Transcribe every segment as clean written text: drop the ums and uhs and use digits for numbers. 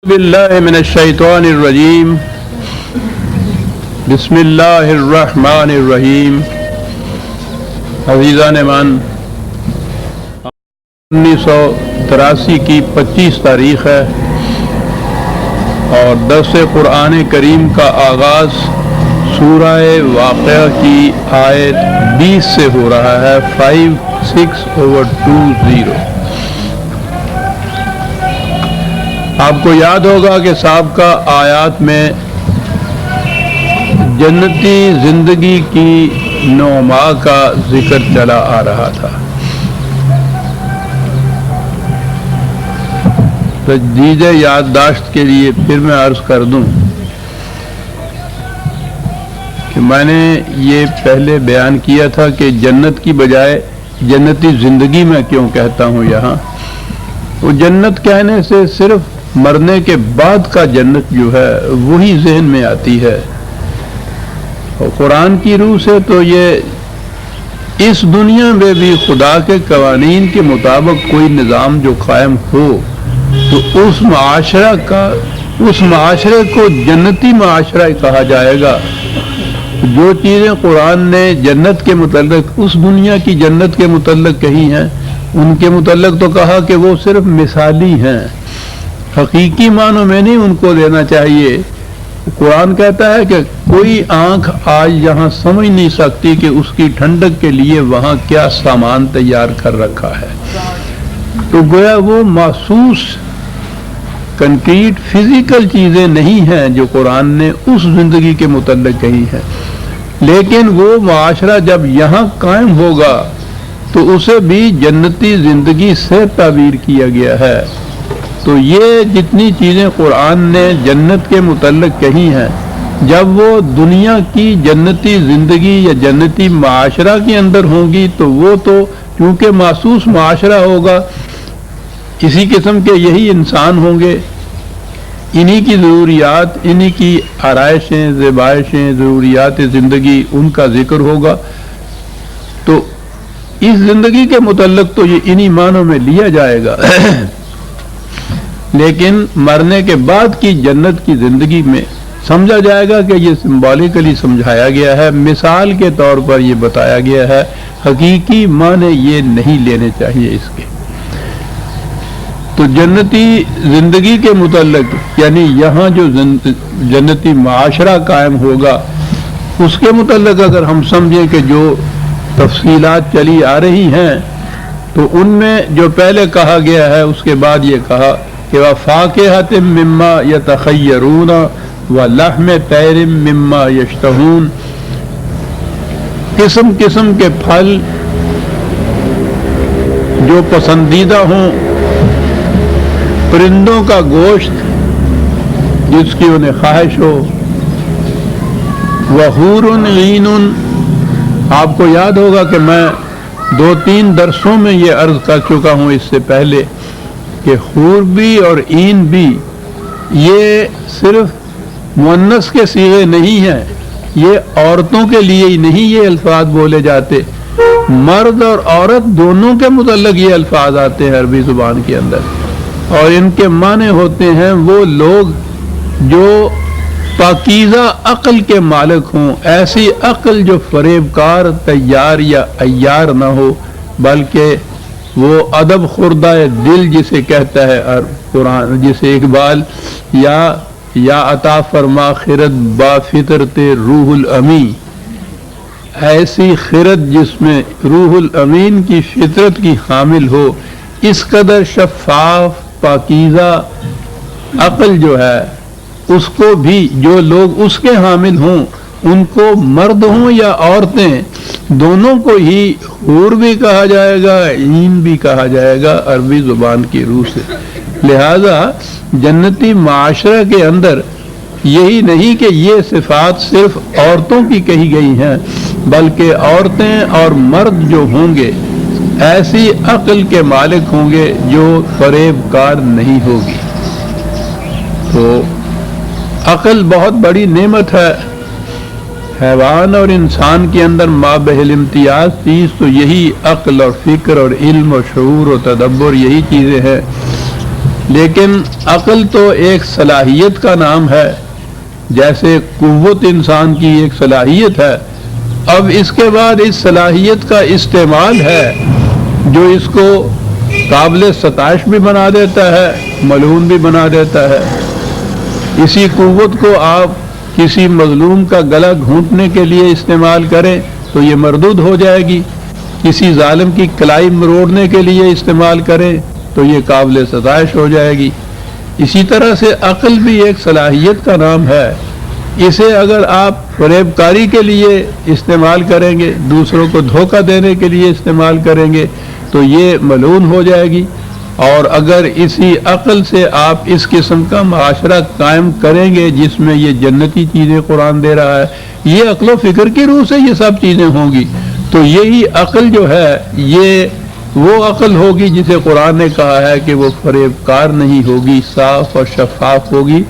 باللہ من الشیطان الرجیم بسم اللہ الرحمن الرحیم۔ عزیزان مان، 1983 کی 25 تاریخ ہے اور درس قرآن کریم کا آغاز سورہ واقعہ کی آیت 20 سے ہو رہا ہے، 56/20۔ آپ کو یاد ہوگا کہ سابقہ آیات میں جنتی زندگی کی نعما کا ذکر چلا آ رہا تھا۔ تجدید یادداشت کے لیے پھر میں عرض کر دوں کہ میں نے یہ پہلے بیان کیا تھا کہ جنت کی بجائے جنتی زندگی میں کیوں کہتا ہوں یہاں۔ وہ جنت کہنے سے صرف مرنے کے بعد کا جنت جو ہے وہی ذہن میں آتی ہے، اور قرآن کی روح سے تو یہ اس دنیا میں بھی خدا کے قوانین کے مطابق کوئی نظام جو قائم ہو تو اس معاشرے کو جنتی معاشرہ کہا جائے گا۔ جو چیزیں قرآن نے جنت کے متعلق، اس دنیا کی جنت کے متعلق کہی ہیں، ان کے متعلق تو کہا کہ وہ صرف مثالی ہیں، حقیقی معنوں میں نہیں ان کو لینا چاہیے۔ قرآن کہتا ہے کہ کوئی آنکھ آج یہاں سمجھ نہیں سکتی کہ اس کی ٹھنڈک کے لیے وہاں کیا سامان تیار کر رکھا ہے۔ تو گویا وہ محسوس کنکریٹ فزیکل چیزیں نہیں ہیں جو قرآن نے اس زندگی کے متعلق کہی ہیں، لیکن وہ معاشرہ جب یہاں قائم ہوگا تو اسے بھی جنتی زندگی سے تعبیر کیا گیا ہے۔ تو یہ جتنی چیزیں قرآن نے جنت کے متعلق کہی ہیں، جب وہ دنیا کی جنتی زندگی یا جنتی معاشرہ کے اندر ہوں گی تو وہ تو کیونکہ محسوس معاشرہ ہوگا، اسی قسم کے یہی انسان ہوں گے، انہی کی ضروریات، انہی کی آرائشیں، زیبائشیں، ضروریات زندگی ان کا ذکر ہوگا۔ تو اس زندگی کے متعلق تو یہ انہی معنوں میں لیا جائے گا، لیکن مرنے کے بعد کی جنت کی زندگی میں سمجھا جائے گا کہ یہ سمبولیکلی سمجھایا گیا ہے، مثال کے طور پر یہ بتایا گیا ہے، حقیقی معنی یہ نہیں لینے چاہیے اس کے۔ تو جنتی زندگی کے متعلق یعنی یہاں جو جنتی معاشرہ قائم ہوگا اس کے متعلق اگر ہم سمجھیں کہ جو تفصیلات چلی آ رہی ہیں تو ان میں جو پہلے کہا گیا ہے اس کے بعد یہ کہا کہ وَفَاكِهَةٍ مِّمَّا يَتَخَيَّرُونَ وَلَحْمِ طَيْرٍ مِّمَّا يَشْتَهُونَ، قسم قسم کے پھل جو پسندیدہ ہوں، پرندوں کا گوشت جس کی انہیں خواہش ہو، وَحُورٌ عِینٌ۔ آپ کو یاد ہوگا کہ میں 2-3 درسوں میں یہ عرض کر چکا ہوں اس سے پہلے کہ حور بھی اور عین بھی یہ صرف مؤنث کے صیغے نہیں ہیں، یہ عورتوں کے لیے ہی نہیں یہ الفاظ بولے جاتے، مرد اور عورت دونوں کے متعلق یہ الفاظ آتے ہیں عربی زبان کے اندر، اور ان کے معنی ہوتے ہیں وہ لوگ جو پاکیزہ عقل کے مالک ہوں، ایسی عقل جو فریب کار، تیار یا عیار نہ ہو، بلکہ وہ ادب خوردہ دل جسے کہتا ہے قرآن، جسے اقبال یا عطا فرما خرد با فطرت روح الامی، ایسی خرد جس میں روح الامین کی فطرت کی حامل ہو، اس قدر شفاف پاکیزہ عقل جو ہے اس کو بھی جو لوگ اس کے حامل ہوں، ان کو مرد ہوں یا عورتیں دونوں کو ہی حور بھی کہا جائے گا، عین بھی کہا جائے گا عربی زبان کی روح سے۔ لہذا جنتی معاشرہ کے اندر یہی نہیں کہ یہ صفات صرف عورتوں کی کہی گئی ہیں، بلکہ عورتیں اور مرد جو ہوں گے ایسی عقل کے مالک ہوں گے جو فریب کار نہیں ہوگی۔ تو عقل بہت بڑی نعمت ہے، حیوان اور انسان کے اندر مابہل امتیاز چیز تو یہی عقل اور فکر اور علم اور شعور اور تدبر، یہی چیزیں ہیں لیکن عقل تو ایک صلاحیت کا نام ہے، جیسے قوت انسان کی ایک صلاحیت ہے. اب اس کے بعد اس صلاحیت کا استعمال ہے جو اس کو قابل ستائش بھی بنا دیتا ہے، ملعون بھی بنا دیتا ہے. اسی قوت کو آپ کسی مظلوم کا گلا گھونٹنے کے لیے استعمال کریں تو یہ مردود ہو جائے گی، کسی ظالم کی کلائی مروڑنے کے لیے استعمال کریں تو یہ قابل ستائش ہو جائے گی. اسی طرح سے عقل بھی ایک صلاحیت کا نام ہے. اسے اگر آپ فریب کاری کے لیے استعمال کریں گے، دوسروں کو دھوکہ دینے کے لیے استعمال کریں گے تو یہ ملعون ہو جائے گی. اور اگر اسی عقل سے آپ اس قسم کا معاشرہ قائم کریں گے جس میں یہ جنتی چیزیں قرآن دے رہا ہے، یہ عقل و فکر کی روح سے یہ سب چیزیں ہوں گی، تو یہی عقل جو ہے یہ وہ عقل ہوگی جسے قرآن نے کہا ہے کہ وہ فریب کار نہیں ہوگی، صاف اور شفاف ہوگی.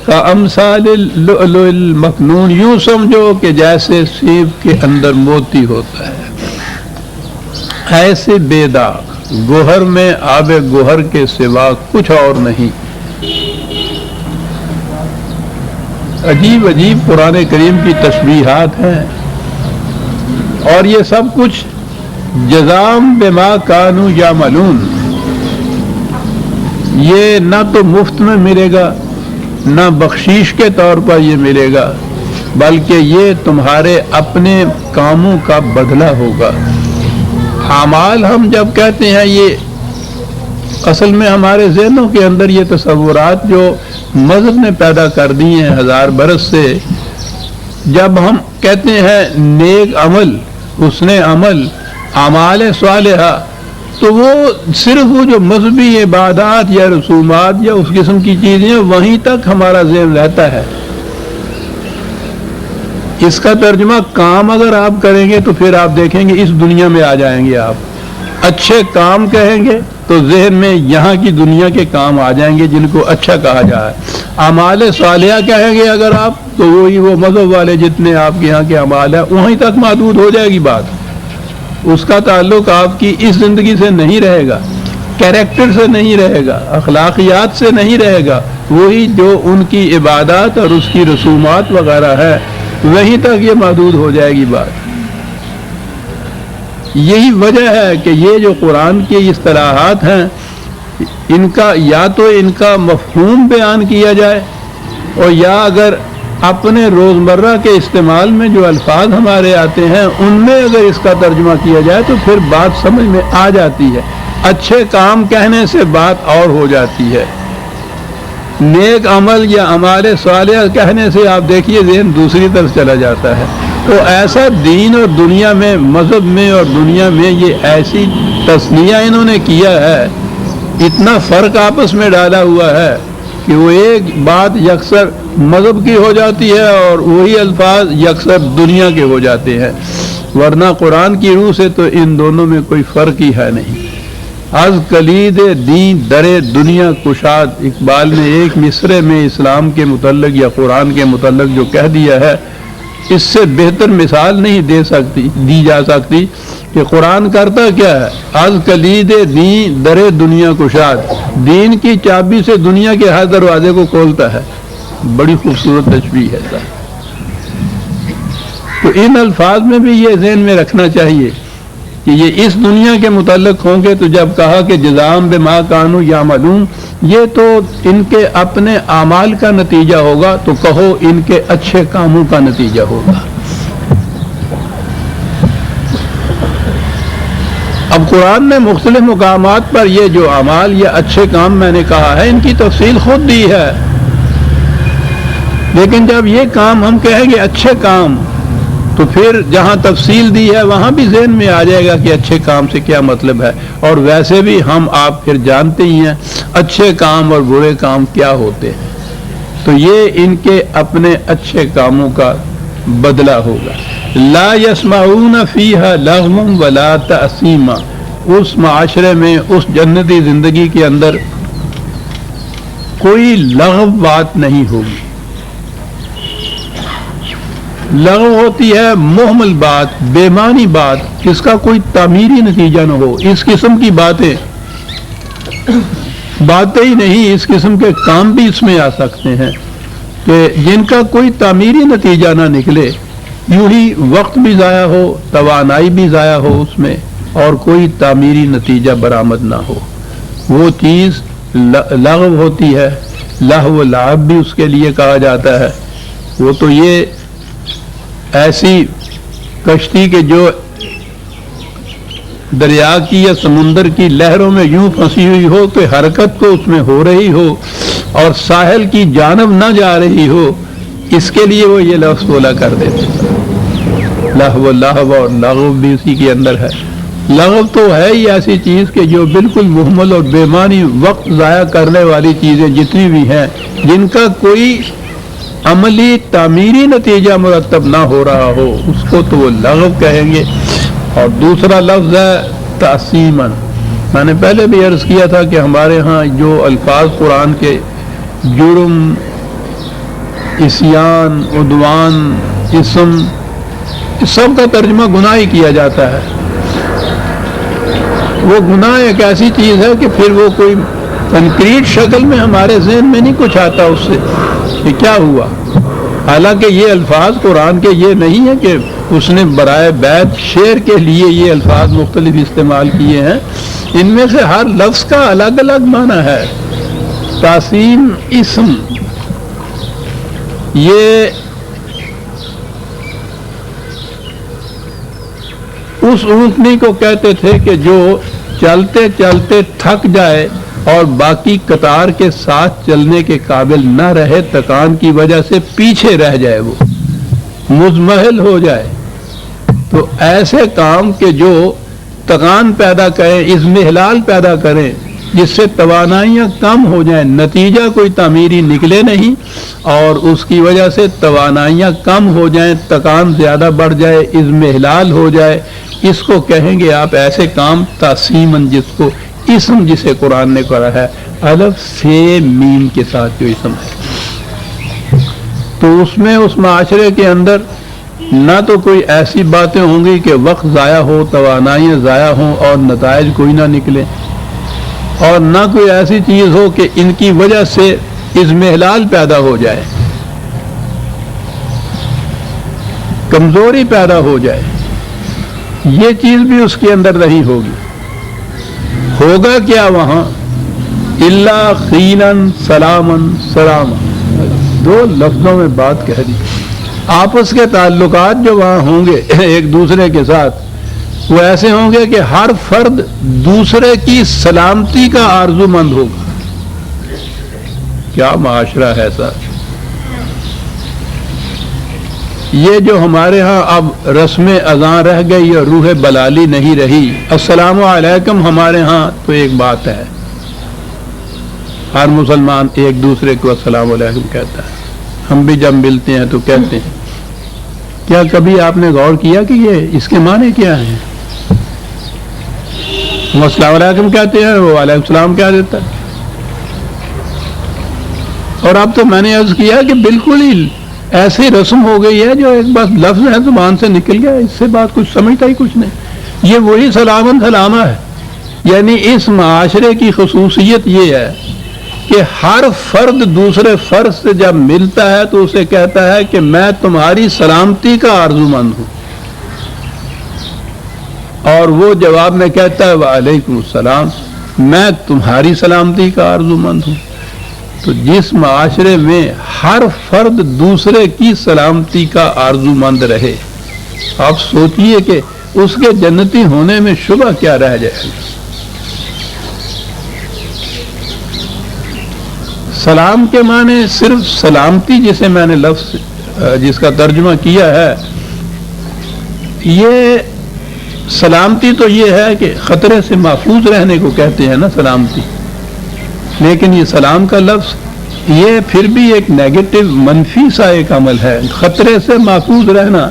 کامثال اللؤلؤ المکنون، یوں سمجھو کہ جیسے سیب کے اندر موتی ہوتا ہے، ایسے بے داغ، گوہر میں آب گوہر کے سوا کچھ اور نہیں. عجیب عجیب قرآن کریم کی تشبیہات ہیں، اور یہ سب کچھ جزام بما کانوا یعملون. یہ نہ تو مفت میں ملے گا، نہ بخشش کے طور پر یہ ملے گا، بلکہ یہ تمہارے اپنے کاموں کا بدلہ ہوگا. اعمال ہم جب کہتے ہیں، یہ اصل میں ہمارے ذہنوں کے اندر یہ تصورات جو مذہب نے پیدا کر دی ہیں 1000 برس سے. جب ہم کہتے ہیں نیک عمل، حسن عمل، اعمال صالحہ، تو وہ صرف وہ جو مذہبی عبادات یا رسومات یا اس قسم کی چیزیں وہیں تک ہمارا ذہن رہتا ہے. اس کا ترجمہ کام اگر آپ کریں گے تو پھر آپ دیکھیں گے اس دنیا میں آ جائیں گے. آپ اچھے کام کہیں گے تو ذہن میں یہاں کی دنیا کے کام آ جائیں گے جن کو اچھا کہا جائے. اعمال صالحہ کہیں گے اگر آپ تو وہی وہ مذہب والے جتنے آپ کے یہاں کے اعمال ہیں وہیں تک محدود ہو جائے گی بات. اس کا تعلق آپ کی اس زندگی سے نہیں رہے گا، کیریکٹر سے نہیں رہے گا، اخلاقیات سے نہیں رہے گا. وہی جو ان کی عبادات اور اس کی رسومات وغیرہ ہے وہیں تک یہ محدود ہو جائے گی بات. یہی وجہ ہے کہ یہ جو قرآن کی اصطلاحات ہیں ان کا یا تو ان کا مفہوم بیان کیا جائے، اور یا اگر اپنے روزمرہ کے استعمال میں جو الفاظ ہمارے آتے ہیں ان میں اگر اس کا ترجمہ کیا جائے تو پھر بات سمجھ میں آ جاتی ہے. اچھے کام کہنے سے بات اور ہو جاتی ہے، نیک عمل یا اعمال صالحہ کہنے سے آپ دیکھیے ذہن دوسری طرف چلا جاتا ہے. تو ایسا دین اور دنیا میں، مذہب میں اور دنیا میں یہ ایسی تصنیہ انہوں نے کیا ہے، اتنا فرق آپس میں ڈالا ہوا ہے کہ وہ ایک بات یکسر مذہب کی ہو جاتی ہے اور وہی الفاظ یکسر دنیا کے ہو جاتے ہیں. ورنہ قرآن کی روح سے تو ان دونوں میں کوئی فرق ہی ہے نہیں. از کلید دین در دنیا کشاد، اقبال نے ایک مصرے میں اسلام کے متعلق یا قرآن کے متعلق جو کہہ دیا ہے، اس سے بہتر مثال نہیں دی جا سکتی کہ قرآن کرتا کیا ہے. از کلید دین در دنیا کشاد، دین کی چابی سے دنیا کے ہر دروازے کو کھولتا ہے. بڑی خوبصورت تشبیہ ہے سر. تو ان الفاظ میں بھی یہ ذہن میں رکھنا چاہیے کہ یہ اس دنیا کے متعلق ہوں گے. تو جب کہا کہ جزام بما کانوا یعملون، یہ تو ان کے اپنے اعمال کا نتیجہ ہوگا، تو کہو ان کے اچھے کاموں کا نتیجہ ہوگا. اب قرآن نے مختلف مقامات پر یہ جو اعمال یا اچھے کام میں نے کہا ہے ان کی تفصیل خود دی ہے، لیکن جب یہ کام ہم کہیں گے اچھے کام تو پھر جہاں تفصیل دی ہے وہاں بھی ذہن میں آ جائے گا کہ اچھے کام سے کیا مطلب ہے. اور ویسے بھی ہم آپ پھر جانتے ہی ہیں اچھے کام اور برے کام کیا ہوتے ہیں. تو یہ ان کے اپنے اچھے کاموں کا بدلہ ہوگا. لا یسمعون فیہا لغوا ولا تأثیما، اس معاشرے میں، اس جنتی زندگی کے اندر کوئی لغو بات نہیں ہوگی. لغو ہوتی ہے محمل بات، بے معنی بات، جس کا کوئی تعمیری نتیجہ نہ ہو. اس قسم کی باتیں باتیں ہی نہیں، اس قسم کے کام بھی اس میں آ سکتے ہیں کہ جن کا کوئی تعمیری نتیجہ نہ نکلے، یوں ہی وقت بھی ضائع ہو، توانائی بھی ضائع ہو اس میں، اور کوئی تعمیری نتیجہ برآمد نہ ہو۔ وہ چیز لغو ہوتی ہے، لہو و لعب بھی اس کے لیے کہا جاتا ہے۔ وہ تو یہ ایسی کشتی کے جو دریا کی یا سمندر کی لہروں میں یوں پھنسی ہوئی ہو کہ حرکت تو اس میں ہو رہی ہو اور ساحل کی جانب نہ جا رہی ہو، اس کے لیے وہ یہ لفظ بولا کر دیتے۔ لہو اور لغو بھی اسی کے اندر ہے۔ لغو تو ہے ہی ایسی چیز کہ جو بالکل مہمل اور بے معنی وقت ضائع کرنے والی چیزیں جتنی بھی ہیں، جن کا کوئی عملی تعمیری نتیجہ مرتب نہ ہو رہا ہو، اس کو تو وہ لغو کہیں گے۔ اور دوسرا لفظ ہے تعصیماً۔ میں نے پہلے بھی عرض کیا تھا کہ ہمارے ہاں جو الفاظ قرآن کے جرم، عصیان، عدوان، اسم، اس سب کا ترجمہ گناہ ہی کیا جاتا ہے۔ وہ گناہ ایک ایسی چیز ہے کہ پھر وہ کوئی کنکریٹ شکل میں ہمارے ذہن میں نہیں کچھ آتا اس سے کہ کیا ہوا۔ حالانکہ یہ الفاظ قرآن کے یہ نہیں ہے کہ اس نے برائے بیت شعر کے لیے یہ الفاظ مختلف استعمال کیے ہیں، ان میں سے ہر لفظ کا الگ الگ معنی ہے۔ تعصیم اسم، یہ اس اونٹنی کو کہتے تھے کہ جو چلتے چلتے تھک جائے اور باقی قطار کے ساتھ چلنے کے قابل نہ رہے، تکان کی وجہ سے پیچھے رہ جائے، وہ مزمحل ہو جائے۔ تو ایسے کام کہ جو تکان پیدا کریں، اضمحلال پیدا کریں، جس سے توانائیاں کم ہو جائیں، نتیجہ کوئی تعمیری نکلے نہیں اور اس کی وجہ سے توانائیاں کم ہو جائیں، تکان زیادہ بڑھ جائے، اضمحلال ہو جائے، اس کو کہیں گے آپ ایسے کام تعصیماً، جس کو اسم جسے قرآن نے کہا ہے الف سے میم کے ساتھ جو اسم ہے۔ تو اس میں اس معاشرے کے اندر نہ تو کوئی ایسی باتیں ہوں گی کہ وقت ضائع ہو، توانائیاں ضائع ہوں اور نتائج کوئی نہ نکلے، اور نہ کوئی ایسی چیز ہو کہ ان کی وجہ سے اضمحلال پیدا ہو جائے، کمزوری پیدا ہو جائے۔ یہ چیز بھی اس کے اندر نہیں ہوگی۔ ہوگا کیا وہاں؟ الا قیلاً سلاماً سلاما، دو لفظوں میں بات کہہ دی۔ آپس کے تعلقات جو وہاں ہوں گے ایک دوسرے کے ساتھ، وہ ایسے ہوں گے کہ ہر فرد دوسرے کی سلامتی کا آرزو مند ہوگا۔ کیا معاشرہ ہے سر؟ یہ جو ہمارے ہاں اب رسم اذان رہ گئی اور روح بلالی نہیں رہی، السلام علیکم ہمارے ہاں تو ایک بات ہے، ہر مسلمان ایک دوسرے کو السلام علیکم کہتا ہے، ہم بھی جب ملتے ہیں تو کہتے ہیں۔ کیا کبھی آپ نے غور کیا کہ یہ اس کے معنی کیا ہیں؟ ہم السلام علیکم کہتے ہیں، وہ علیکم السلام کہہ دیتا ہے۔ اور اب تو میں نے عرض کیا کہ بالکل ہی ایسی رسم ہو گئی ہے جو ایک بس لفظ ہے زبان سے نکل گیا، اس سے بات کچھ سمجھتا ہی کچھ نہیں۔ یہ وہی سلامن سلامہ ہے، یعنی اس معاشرے کی خصوصیت یہ ہے کہ ہر فرد دوسرے فرد سے جب ملتا ہے تو اسے کہتا ہے کہ میں تمہاری سلامتی کا آرزو مند ہوں، اور وہ جواب میں کہتا ہے وعلیکم السلام، میں تمہاری سلامتی کا آرزو مند ہوں۔ تو جس معاشرے میں ہر فرد دوسرے کی سلامتی کا آرزو مند رہے، آپ سوچئے کہ اس کے جنتی ہونے میں شبہ کیا رہ جائے گا۔ سلام کے معنی صرف سلامتی، جسے میں نے لفظ جس کا ترجمہ کیا ہے، یہ سلامتی تو یہ ہے کہ خطرے سے محفوظ رہنے کو کہتے ہیں نا سلامتی، لیکن یہ سلام کا لفظ یہ پھر بھی ایک نیگیٹو منفی سا ایک عمل ہے۔ خطرے سے محفوظ رہنا،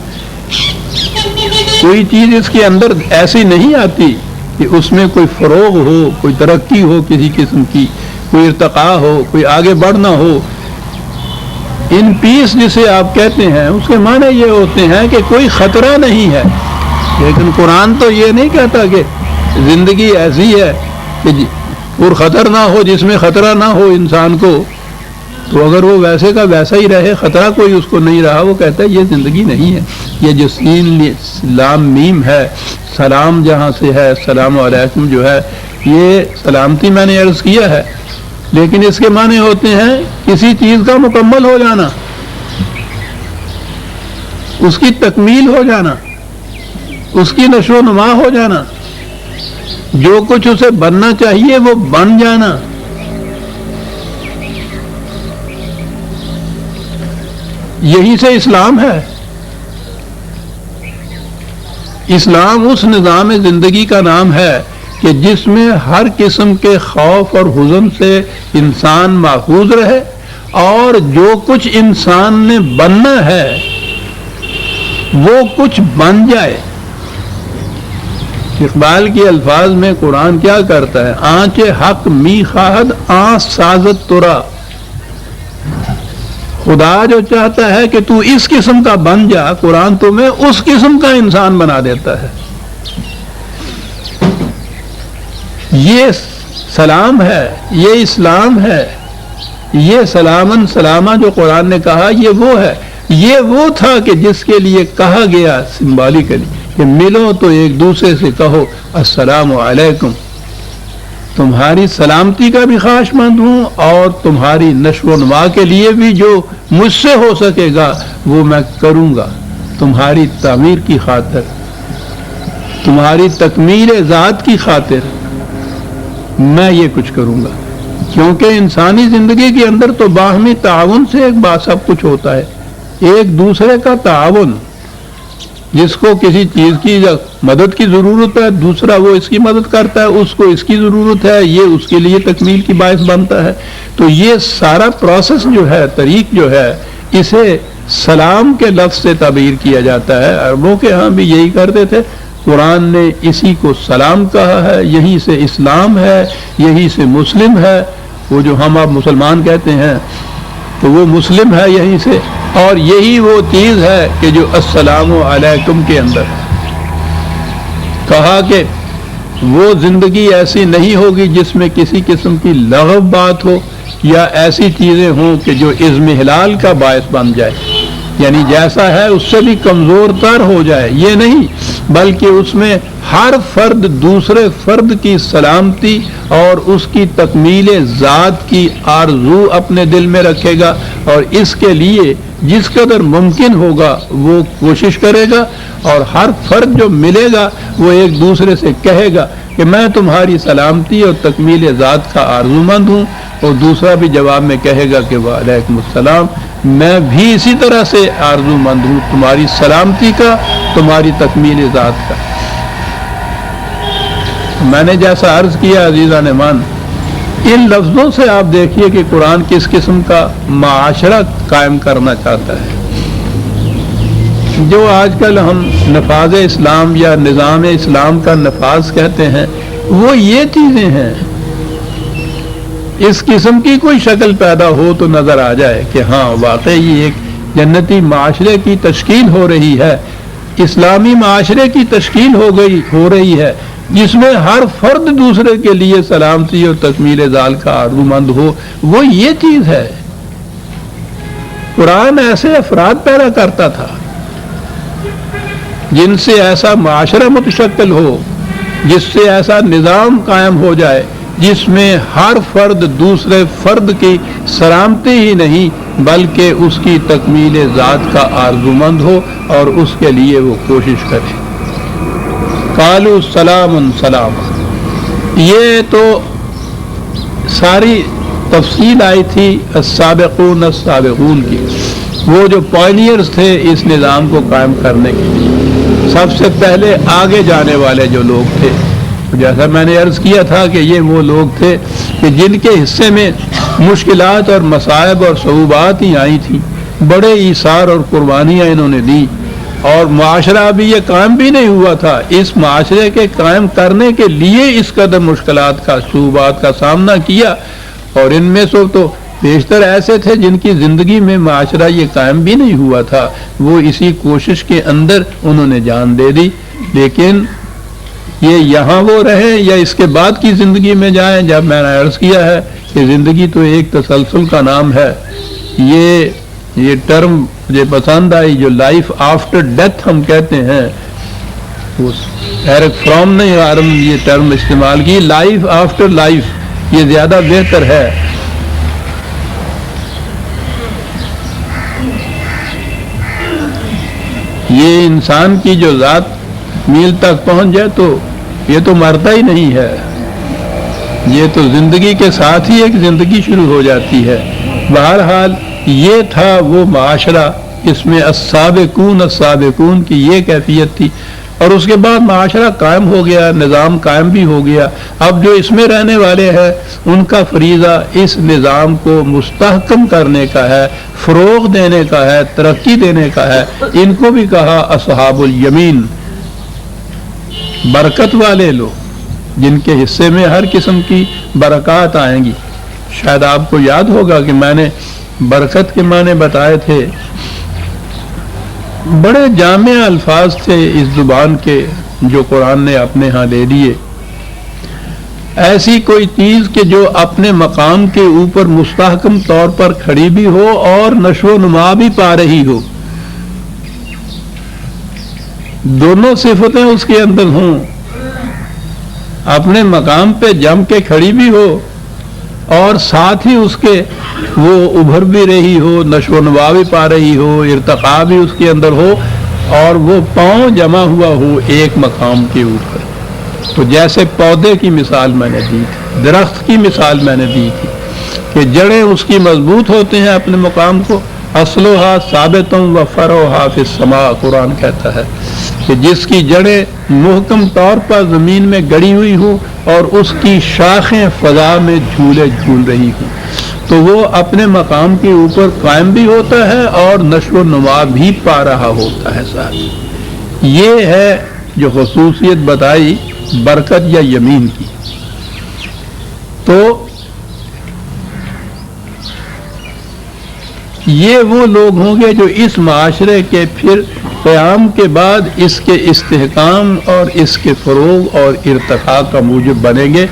کوئی چیز اس کے اندر ایسی نہیں آتی کہ اس میں کوئی فروغ ہو، کوئی ترقی ہو کسی قسم کی، کوئی ارتقاء ہو، کوئی آگے بڑھنا ہو۔ ان پیس جسے آپ کہتے ہیں اس کے معنی یہ ہوتے ہیں کہ کوئی خطرہ نہیں ہے، لیکن قرآن تو یہ نہیں کہتا کہ زندگی ایسی ہے کہ اور خطر نہ ہو، جس میں خطرہ نہ ہو انسان کو، تو اگر وہ ویسے کا ویسا ہی رہے، خطرہ کوئی اس کو نہیں رہا، وہ کہتا ہے یہ زندگی نہیں ہے۔ یہ جو سین لام میم ہے، سلام جہاں سے ہے، السلام علیکم جو ہے، یہ سلامتی میں نے عرض کیا ہے، لیکن اس کے معنی ہوتے ہیں کسی چیز کا مکمل ہو جانا، اس کی تکمیل ہو جانا، اس کی نشو و نما ہو جانا، جو کچھ اسے بننا چاہیے وہ بن جانا۔ یہی سے اسلام ہے۔ اسلام اس نظام زندگی کا نام ہے کہ جس میں ہر قسم کے خوف اور حزن سے انسان محفوظ رہے، اور جو کچھ انسان نے بننا ہے وہ کچھ بن جائے۔ اقبال کے الفاظ میں قرآن کیا کرتا ہے؟ آنچ حق می خواہد آن سازت ترا، خدا جو چاہتا ہے کہ تو اس قسم کا بن جا، قرآن تمہیں اس قسم کا انسان بنا دیتا ہے۔ یہ سلام ہے، یہ اسلام ہے، یہ سلامن سلامہ جو قرآن نے کہا یہ وہ ہے۔ یہ وہ تھا کہ جس کے لیے کہا گیا سمبالیکلی کہ ملو تو ایک دوسرے سے کہو السلام علیکم، تمہاری سلامتی کا بھی خواہش مند ہوں، اور تمہاری نشو و نما کے لیے بھی جو مجھ سے ہو سکے گا وہ میں کروں گا، تمہاری تعمیر کی خاطر، تمہاری تکمیل ذات کی خاطر میں یہ کچھ کروں گا۔ کیونکہ انسانی زندگی کے اندر تو باہمی تعاون سے ایک بات سب کچھ ہوتا ہے، ایک دوسرے کا تعاون، جس کو کسی چیز کی مدد کی ضرورت ہے دوسرا وہ اس کی مدد کرتا ہے، اس کو اس کی ضرورت ہے یہ اس کے لیے تکمیل کی باعث بنتا ہے۔ تو یہ سارا پروسیس جو ہے، طریق جو ہے، اسے سلام کے لفظ سے تعبیر کیا جاتا ہے۔ عربوں کے ہاں بھی یہی کرتے تھے، قرآن نے اسی کو سلام کہا ہے، یہیں سے اسلام ہے، یہیں سے مسلم ہے، وہ جو ہم آپ مسلمان کہتے ہیں تو وہ مسلم ہے یہیں سے، اور یہی وہ چیز ہے کہ جو السلام علیکم کے اندر کہا کہ وہ زندگی ایسی نہیں ہوگی جس میں کسی قسم کی لغو بات ہو یا ایسی چیزیں ہوں کہ جو اضمحلال کا باعث بن جائے، یعنی جیسا ہے اس سے بھی کمزور تر ہو جائے، یہ نہیں، بلکہ اس میں ہر فرد دوسرے فرد کی سلامتی اور اس کی تکمیل ذات کی آرزو اپنے دل میں رکھے گا، اور اس کے لیے جس قدر ممکن ہوگا وہ کوشش کرے گا، اور ہر فرد جو ملے گا وہ ایک دوسرے سے کہے گا کہ میں تمہاری سلامتی اور تکمیل ذات کا آرزو مند ہوں، اور دوسرا بھی جواب میں کہے گا کہ وعلیکم السلام، میں بھی اسی طرح سے آرزو مند ہوں تمہاری سلامتی کا، تمہاری تکمیل ذات کا۔ میں نے جیسا عرض کیا عزیزان مان، ان لفظوں سے آپ دیکھیے کہ قرآن کس قسم کا معاشرہ قائم کرنا چاہتا ہے۔ جو آج کل ہم نفاذ اسلام یا نظام اسلام کا نفاذ کہتے ہیں وہ یہ چیزیں ہیں۔ اس قسم کی کوئی شکل پیدا ہو تو نظر آ جائے کہ ہاں واقعی ایک جنتی معاشرے کی تشکیل ہو رہی ہے، اسلامی معاشرے کی تشکیل ہو رہی ہے، جس میں ہر فرد دوسرے کے لیے سلامتی اور تکمیل ذات کا آرزو مند ہو، وہ یہ چیز ہے۔ قرآن ایسے افراد پیدا کرتا تھا جن سے ایسا معاشرہ متشکل ہو، جس سے ایسا نظام قائم ہو جائے جس میں ہر فرد دوسرے فرد کی سلامتی ہی نہیں بلکہ اس کی تکمیل ذات کا آرزو مند ہو اور اس کے لیے وہ کوشش کرے۔ قالوا سلام سلام، یہ تو ساری تفصیل آئی تھی السابقون السابقون کی، وہ جو پائنیئرز تھے اس نظام کو قائم کرنے کے لیے، سب سے پہلے آگے جانے والے جو لوگ تھے۔ جیسا میں نے عرض کیا تھا کہ یہ وہ لوگ تھے کہ جن کے حصے میں مشکلات اور مصائب اور صعوبات ہی آئی تھیں، بڑے ایثار اور قربانیاں انہوں نے دی، اور معاشرہ بھی یہ قائم بھی نہیں ہوا تھا۔ اس معاشرے کے قائم کرنے کے لیے اس قدر مشکلات کا صعوبات کا سامنا کیا، اور ان میں سے تو بیشتر ایسے تھے جن کی زندگی میں معاشرہ یہ قائم بھی نہیں ہوا تھا، وہ اسی کوشش کے اندر انہوں نے جان دے دی۔ لیکن یہ یہاں وہ رہے یا اس کے بعد کی زندگی میں جائیں. جب میں نے عرض کیا ہے کہ زندگی تو ایک تسلسل کا نام ہے. یہ ٹرم مجھے پسند آئی جو لائف آفٹر ڈیتھ ہم کہتے ہیں. ایرک فرام نے یہ ٹرم استعمال کی, لائف آفٹر لائف, یہ زیادہ بہتر ہے. یہ انسان کی جو ذات میل تک پہنچ جائے تو یہ تو مرتا ہی نہیں ہے, یہ تو زندگی کے ساتھ ہی ایک زندگی شروع ہو جاتی ہے. بہرحال یہ تھا وہ معاشرہ, اس میں السابقون کی یہ کیفیت تھی, اور اس کے بعد معاشرہ قائم ہو گیا, نظام قائم بھی ہو گیا. اب جو اس میں رہنے والے ہیں ان کا فریضہ اس نظام کو مستحکم کرنے کا ہے, فروغ دینے کا ہے, ترقی دینے کا ہے. ان کو بھی کہا اصحاب الیمین, برکت والے لوگ جن کے حصے میں ہر قسم کی برکات آئیں گی. شاید آپ کو یاد ہوگا کہ میں نے برکت کے معنی بتائے تھے. بڑے جامع الفاظ تھے اس زبان کے جو قرآن نے اپنے ہاں لے لیے. ایسی کوئی چیز کہ جو اپنے مقام کے اوپر مستحکم طور پر کھڑی بھی ہو اور نشو و نما بھی پا رہی ہو, دونوں صفتیں اس کے اندر ہوں, اپنے مقام پہ جم کے کھڑی بھی ہو اور ساتھ ہی اس کے وہ ابھر بھی رہی ہو, نشو و نما بھی پا رہی ہو, ارتقاء بھی اس کے اندر ہو, اور وہ پاؤں جمع ہوا ہو ایک مقام کے اوپر. تو جیسے پودے کی مثال میں نے دی تھی, درخت کی مثال میں نے دی تھی کہ جڑیں اس کی مضبوط ہوتے ہیں اپنے مقام کو. اصلھا ثابت و فرعھا فی السماء, قرآن کہتا ہے کہ جس کی جڑیں محکم طور پر زمین میں گڑی ہوئی ہوں اور اس کی شاخیں فضا میں جھولے جھول رہی ہوں, تو وہ اپنے مقام کے اوپر قائم بھی ہوتا ہے اور نشو و نما بھی پا رہا ہوتا ہے ساتھ. یہ ہے جو خصوصیت بتائی برکت یا یمین کی. تو یہ وہ لوگ ہوں گے جو اس معاشرے کے پھر قیام کے بعد اس کے استحکام اور اس کے فروغ اور ارتقاء کا موجب بنیں گے.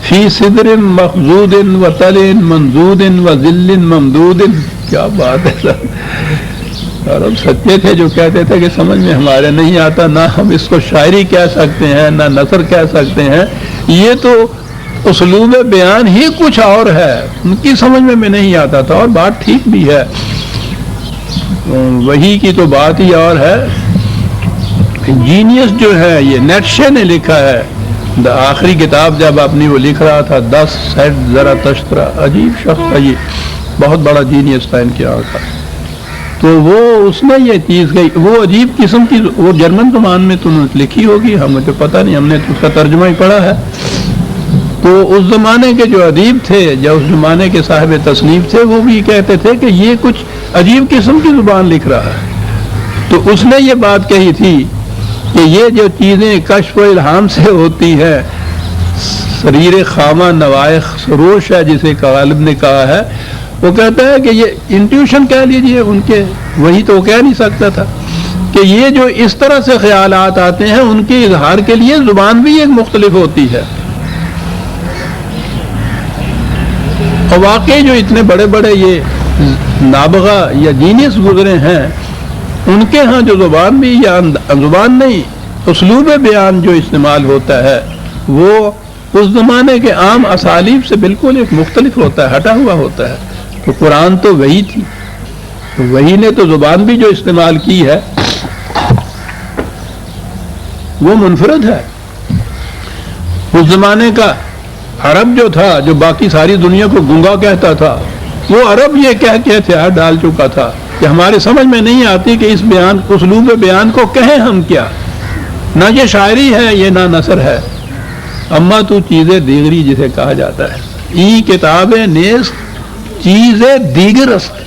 فی صدر مخضود و طل منضود و ذل ممدود. کیا بات ہے سر, اور ہم سچے تھے جو کہتے تھے کہ سمجھ میں ہمارے نہیں آتا, نہ ہم اس کو شاعری کہہ سکتے ہیں نہ نثر کہہ سکتے ہیں, یہ تو اسلوب بیان ہی کچھ اور ہے, ان کی سمجھ میں نہیں آتا تھا. اور بات ٹھیک بھی ہے, وہی کی تو بات ہی اور ہے. جینیس جو ہے یہ نیٹشے نے لکھا ہے, آخری کتاب جب اپنی وہ لکھ رہا تھا 10 سیٹ ذرا تشترا, عجیب شخص تھا یہ, بہت بڑا جینیس تھا ان کے یہاں کا. تو وہ اس نے یہ چیز گئی, وہ عجیب قسم کی, وہ جرمن زبان میں تو لکھی ہوگی, ہمیں تو پتہ نہیں, ہم نے تو اس کا ترجمہ ہی پڑھا ہے. تو اس زمانے کے جو ادیب تھے, جو اس زمانے کے صاحب تصنیف تھے, وہ بھی کہتے تھے کہ یہ کچھ عجیب قسم کی زبان لکھ رہا ہے. تو اس نے یہ بات کہی تھی کہ یہ جو چیزیں کشف و الہام سے ہوتی ہے, سریر خامہ نوائے سروش ہے جسے غالب نے کہا ہے, وہ کہتا ہے کہ یہ انٹیوشن کہہ لیجئے ان کے, وہی تو وہ کہہ نہیں سکتا تھا کہ یہ جو اس طرح سے خیالات آتے ہیں ان کے اظہار کے لیے زبان بھی ایک مختلف ہوتی ہے. اور واقعی جو اتنے بڑے بڑے یہ نابغہ یا جینیس گزرے ہیں, ان کے ہاں جو زبان بھی, یا زبان نہیں, اسلوب بیان جو استعمال ہوتا ہے وہ اس زمانے کے عام اسالیب سے بالکل ایک مختلف ہوتا ہے, ہٹا ہوا ہوتا ہے. تو قرآن تو وہی تھی, تو وہی نے تو زبان بھی جو استعمال کی ہے وہ منفرد ہے. اس زمانے کا عرب جو تھا, جو باقی ساری دنیا کو گنگا کہتا تھا, وہ عرب یہ کہہ کے ہتھیار ڈال چکا تھا کہ ہمارے سمجھ میں نہیں آتی کہ اس بیان, اسلوب بیان کو کہیں ہم کیا, نہ یہ شاعری ہے یہ نہ نثر ہے. اما تو چیزیں دیگری جسے کہا جاتا ہے, ای کتابیں نیز چیزیں دیگر است.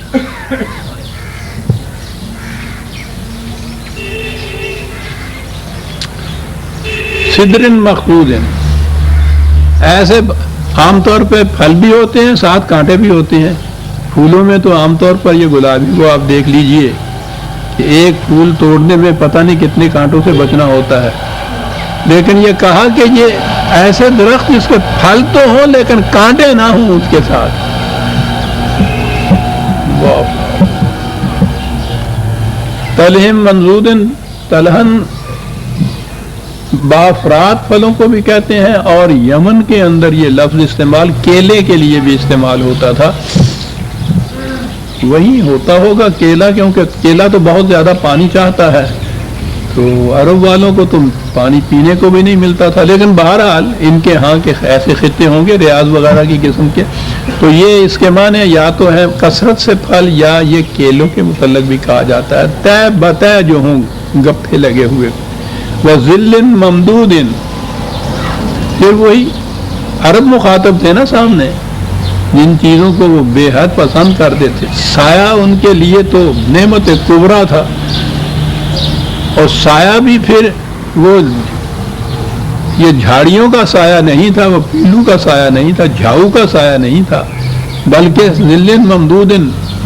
صدر مخضود, ایسے عام طور پہ پھل بھی ہوتے ہیں ساتھ کانٹے بھی ہوتے ہیں. پھولوں میں تو عام طور پر یہ گلابی کو آپ دیکھ لیجئے کہ ایک پھول توڑنے میں پتہ نہیں کتنے کانٹوں سے بچنا ہوتا ہے. لیکن یہ کہا کہ یہ ایسے درخت جس کے پھل تو ہوں لیکن کانٹے نہ ہوں اس کے ساتھ. تلہم منضود تلہن بافرات پھلوں کو بھی کہتے ہیں، اور یمن کے اندر یہ لفظ استعمال کیلے کے لیے بھی استعمال ہوتا تھا. وہی ہوتا ہوگا کیلا، کیونکہ کیلا تو بہت زیادہ پانی چاہتا ہے، تو عرب والوں کو تو پانی پینے کو بھی نہیں ملتا تھا. لیکن بہرحال ان کے ہاں کے ایسے خطے ہوں گے ریاض وغیرہ کی قسم کے، تو یہ اس کے معنی یا تو ہے کثرت سے پھل، یا یہ کیلوں کے متعلق بھی کہا جاتا ہے. طے بطے جو ہوں گپھے لگے ہوئے. وَظِلٍّ مَمْدُودٍ، پھر وہی عرب مخاطب تھے نا سامنے، جن چیزوں کو وہ بے حد پسند کرتے تھے. سایہ ان کے لیے تو نعمت کبریٰ تھا، اور سایہ بھی پھر وہ یہ جھاڑیوں کا سایہ نہیں تھا، وہ پیلو کا سایہ نہیں تھا، جھاؤ کا سایہ نہیں تھا، بلکہ ذل ممدود،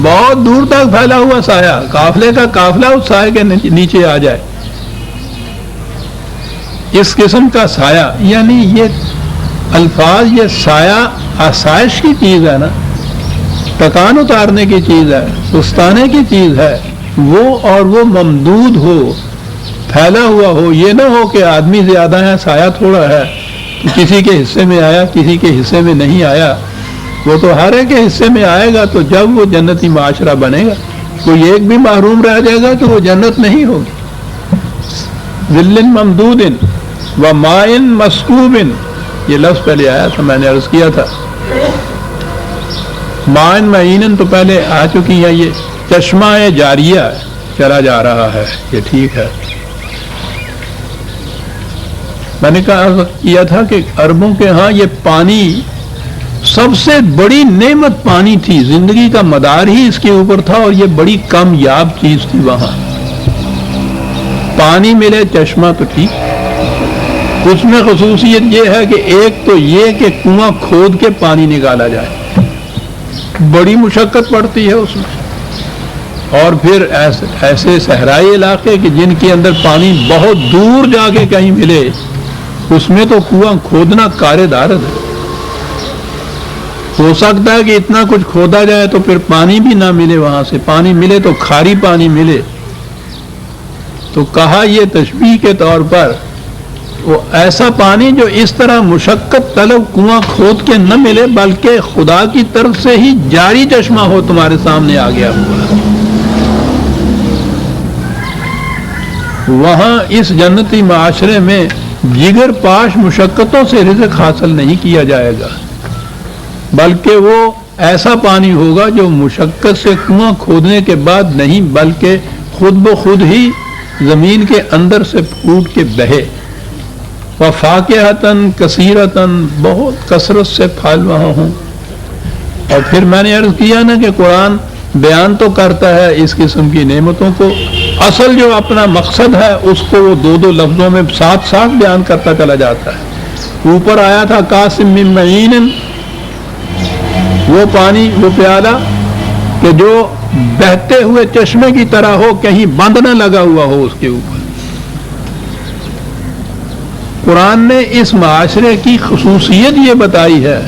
بہت دور تک پھیلا ہوا سایہ، قافلے کا قافلہ اس سایہ کے نیچے آ جائے، اس قسم کا سایہ. یعنی یہ الفاظ، یہ سایہ آسائش کی چیز ہے نا، تکان اتارنے کی چیز ہے، سستانے کی چیز ہے وہ، اور وہ ممدود ہو، پھیلا ہوا ہو. یہ نہ ہو کہ آدمی زیادہ ہے سایہ تھوڑا ہے، کسی کے حصے میں آیا کسی کے حصے میں نہیں آیا. وہ تو ہر ایک کے حصے میں آئے گا، تو جب وہ جنتی معاشرہ بنے گا، کوئی ایک بھی محروم رہ جائے گا تو وہ جنت نہیں ہوگی. ذل ممدود وماء مسکوب، یہ لفظ پہلے آیا تھا، میں نے عرض کیا تھا. ماء معین تو پہلے آ چکی ہے، یہ چشمہ جاریہ چلا جا رہا ہے، یہ ٹھیک ہے. میں نے کیا تھا کہ عربوں کے ہاں یہ پانی سب سے بڑی نعمت پانی تھی، زندگی کا مدار ہی اس کے اوپر تھا، اور یہ بڑی کامیاب چیز تھی. وہاں پانی ملے، چشمہ تو ٹھیک، اس میں خصوصیت یہ ہے کہ ایک تو یہ کہ کنواں کھود کے پانی نکالا جائے، بڑی مشقت پڑتی ہے اس میں. اور پھر ایسے صحرائی علاقے کہ جن کے اندر پانی بہت دور جا کے کہیں ملے، اس میں تو کنواں کھودنا کار دارد ہے. ہو سکتا ہے کہ اتنا کچھ کھودا جائے تو پھر پانی بھی نہ ملے، وہاں سے پانی ملے تو کھاری پانی ملے. تو کہا یہ تشبیہ کے طور پر وہ ایسا پانی جو اس طرح مشقت طلب کنواں کھود کے نہ ملے، بلکہ خدا کی طرف سے ہی جاری چشمہ ہو، تمہارے سامنے آ گیا ہوا. وہاں اس جنتی معاشرے میں جگر پاش مشقتوں سے رزق حاصل نہیں کیا جائے گا، بلکہ وہ ایسا پانی ہوگا جو مشقت سے کنواں کھودنے کے بعد نہیں، بلکہ خود بخود ہی زمین کے اندر سے پھوٹ کے بہے. وفاکہۃً کثیرۃً، بہت کثرت سے پھل وہاں ہوں. اور پھر میں نے عرض کیا نا کہ قرآن بیان تو کرتا ہے اس قسم کی نعمتوں کو، اصل جو اپنا مقصد ہے اس کو وہ دو دو لفظوں میں ساتھ ساتھ بیان کرتا چلا جاتا ہے. اوپر آیا تھا قاسم من معین، وہ پانی، وہ پیالہ کہ جو بہتے ہوئے چشمے کی طرح ہو، کہیں بند نہ لگا ہوا ہو اس کے اوپر. قرآن نے اس معاشرے کی خصوصیت یہ بتائی ہے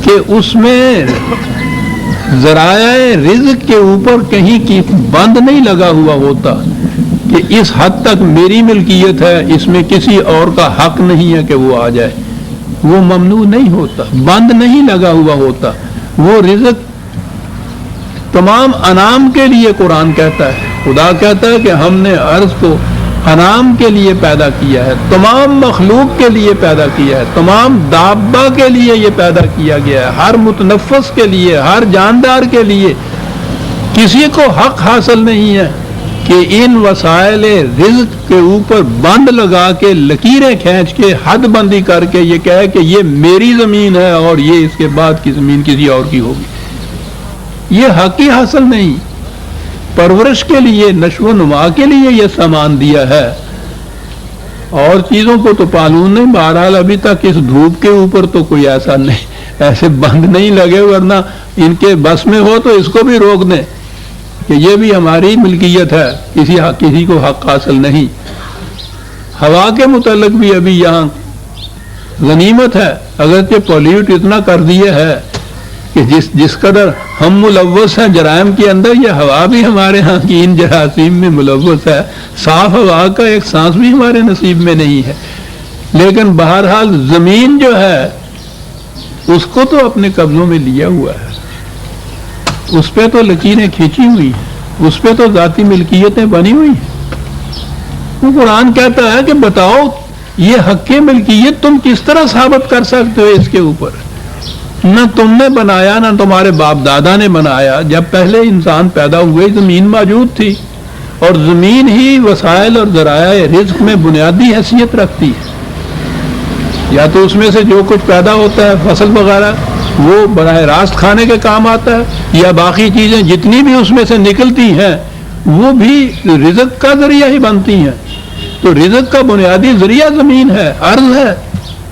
کہ اس میں ذرائع رزق کے اوپر کہیں کی بند نہیں لگا ہوا ہوتا کہ اس حد تک میری ملکیت ہے، اس میں کسی اور کا حق نہیں ہے کہ وہ آ جائے. وہ ممنوع نہیں ہوتا، بند نہیں لگا ہوا ہوتا. وہ رزق تمام انعام کے لیے قرآن کہتا ہے، خدا کہتا ہے کہ ہم نے ارض کو انعام کے لیے پیدا کیا ہے، تمام مخلوق کے لیے پیدا کیا ہے، تمام دابہ کے لیے یہ پیدا کیا گیا ہے، ہر متنفس کے لیے، ہر جاندار کے لیے. کسی کو حق حاصل نہیں ہے کہ ان وسائل رزق کے اوپر بند لگا کے، لکیریں کھینچ کے، حد بندی کر کے یہ کہے کہ یہ میری زمین ہے اور یہ اس کے بعد کی زمین کسی اور کی ہوگی. یہ حق ہی حاصل نہیں. پرورش کے لیے، نشو و نما کے لیے یہ سامان دیا ہے، اور چیزوں کو تو معلوم نہیں. بہرحال ابھی تک اس دھوپ کے اوپر تو کوئی ایسا نہیں، ایسے بند نہیں لگے، ورنہ ان کے بس میں ہو تو اس کو بھی روک دیں کہ یہ بھی ہماری ملکیت ہے، کسی کو حق حاصل نہیں. ہوا کے متعلق بھی ابھی یہاں غنیمت ہے، اگرچہ پولیوٹ اتنا کر دیا ہے کہ جس قدر ہم ملوث ہیں جرائم کے اندر، یہ ہوا بھی ہمارے ہاں کی ان جراثیم میں ملوث ہے، صاف ہوا کا ایک سانس بھی ہمارے نصیب میں نہیں ہے۔ لیکن بہرحال زمین جو ہے اس کو تو اپنے قبضوں میں لیا ہوا ہے، اس پہ تو لکیریں کھینچی ہوئی ہیں، اس پہ تو ذاتی ملکیتیں بنی ہوئی ہیں۔ تو قرآن کہتا ہے کہ بتاؤ یہ حق ملکیت تم کس طرح ثابت کر سکتے ہو اس کے اوپر؟ نہ تم نے بنایا نہ تمہارے باپ دادا نے بنایا، جب پہلے انسان پیدا ہوئے زمین موجود تھی، اور زمین ہی وسائل اور ذرائع رزق میں بنیادی حیثیت رکھتی ہے۔ یا تو اس میں سے جو کچھ پیدا ہوتا ہے فصل وغیرہ وہ براہ راست کھانے کے کام آتا ہے، یا باقی چیزیں جتنی بھی اس میں سے نکلتی ہیں وہ بھی رزق کا ذریعہ ہی بنتی ہیں۔ تو رزق کا بنیادی ذریعہ زمین ہے، ارض ہے،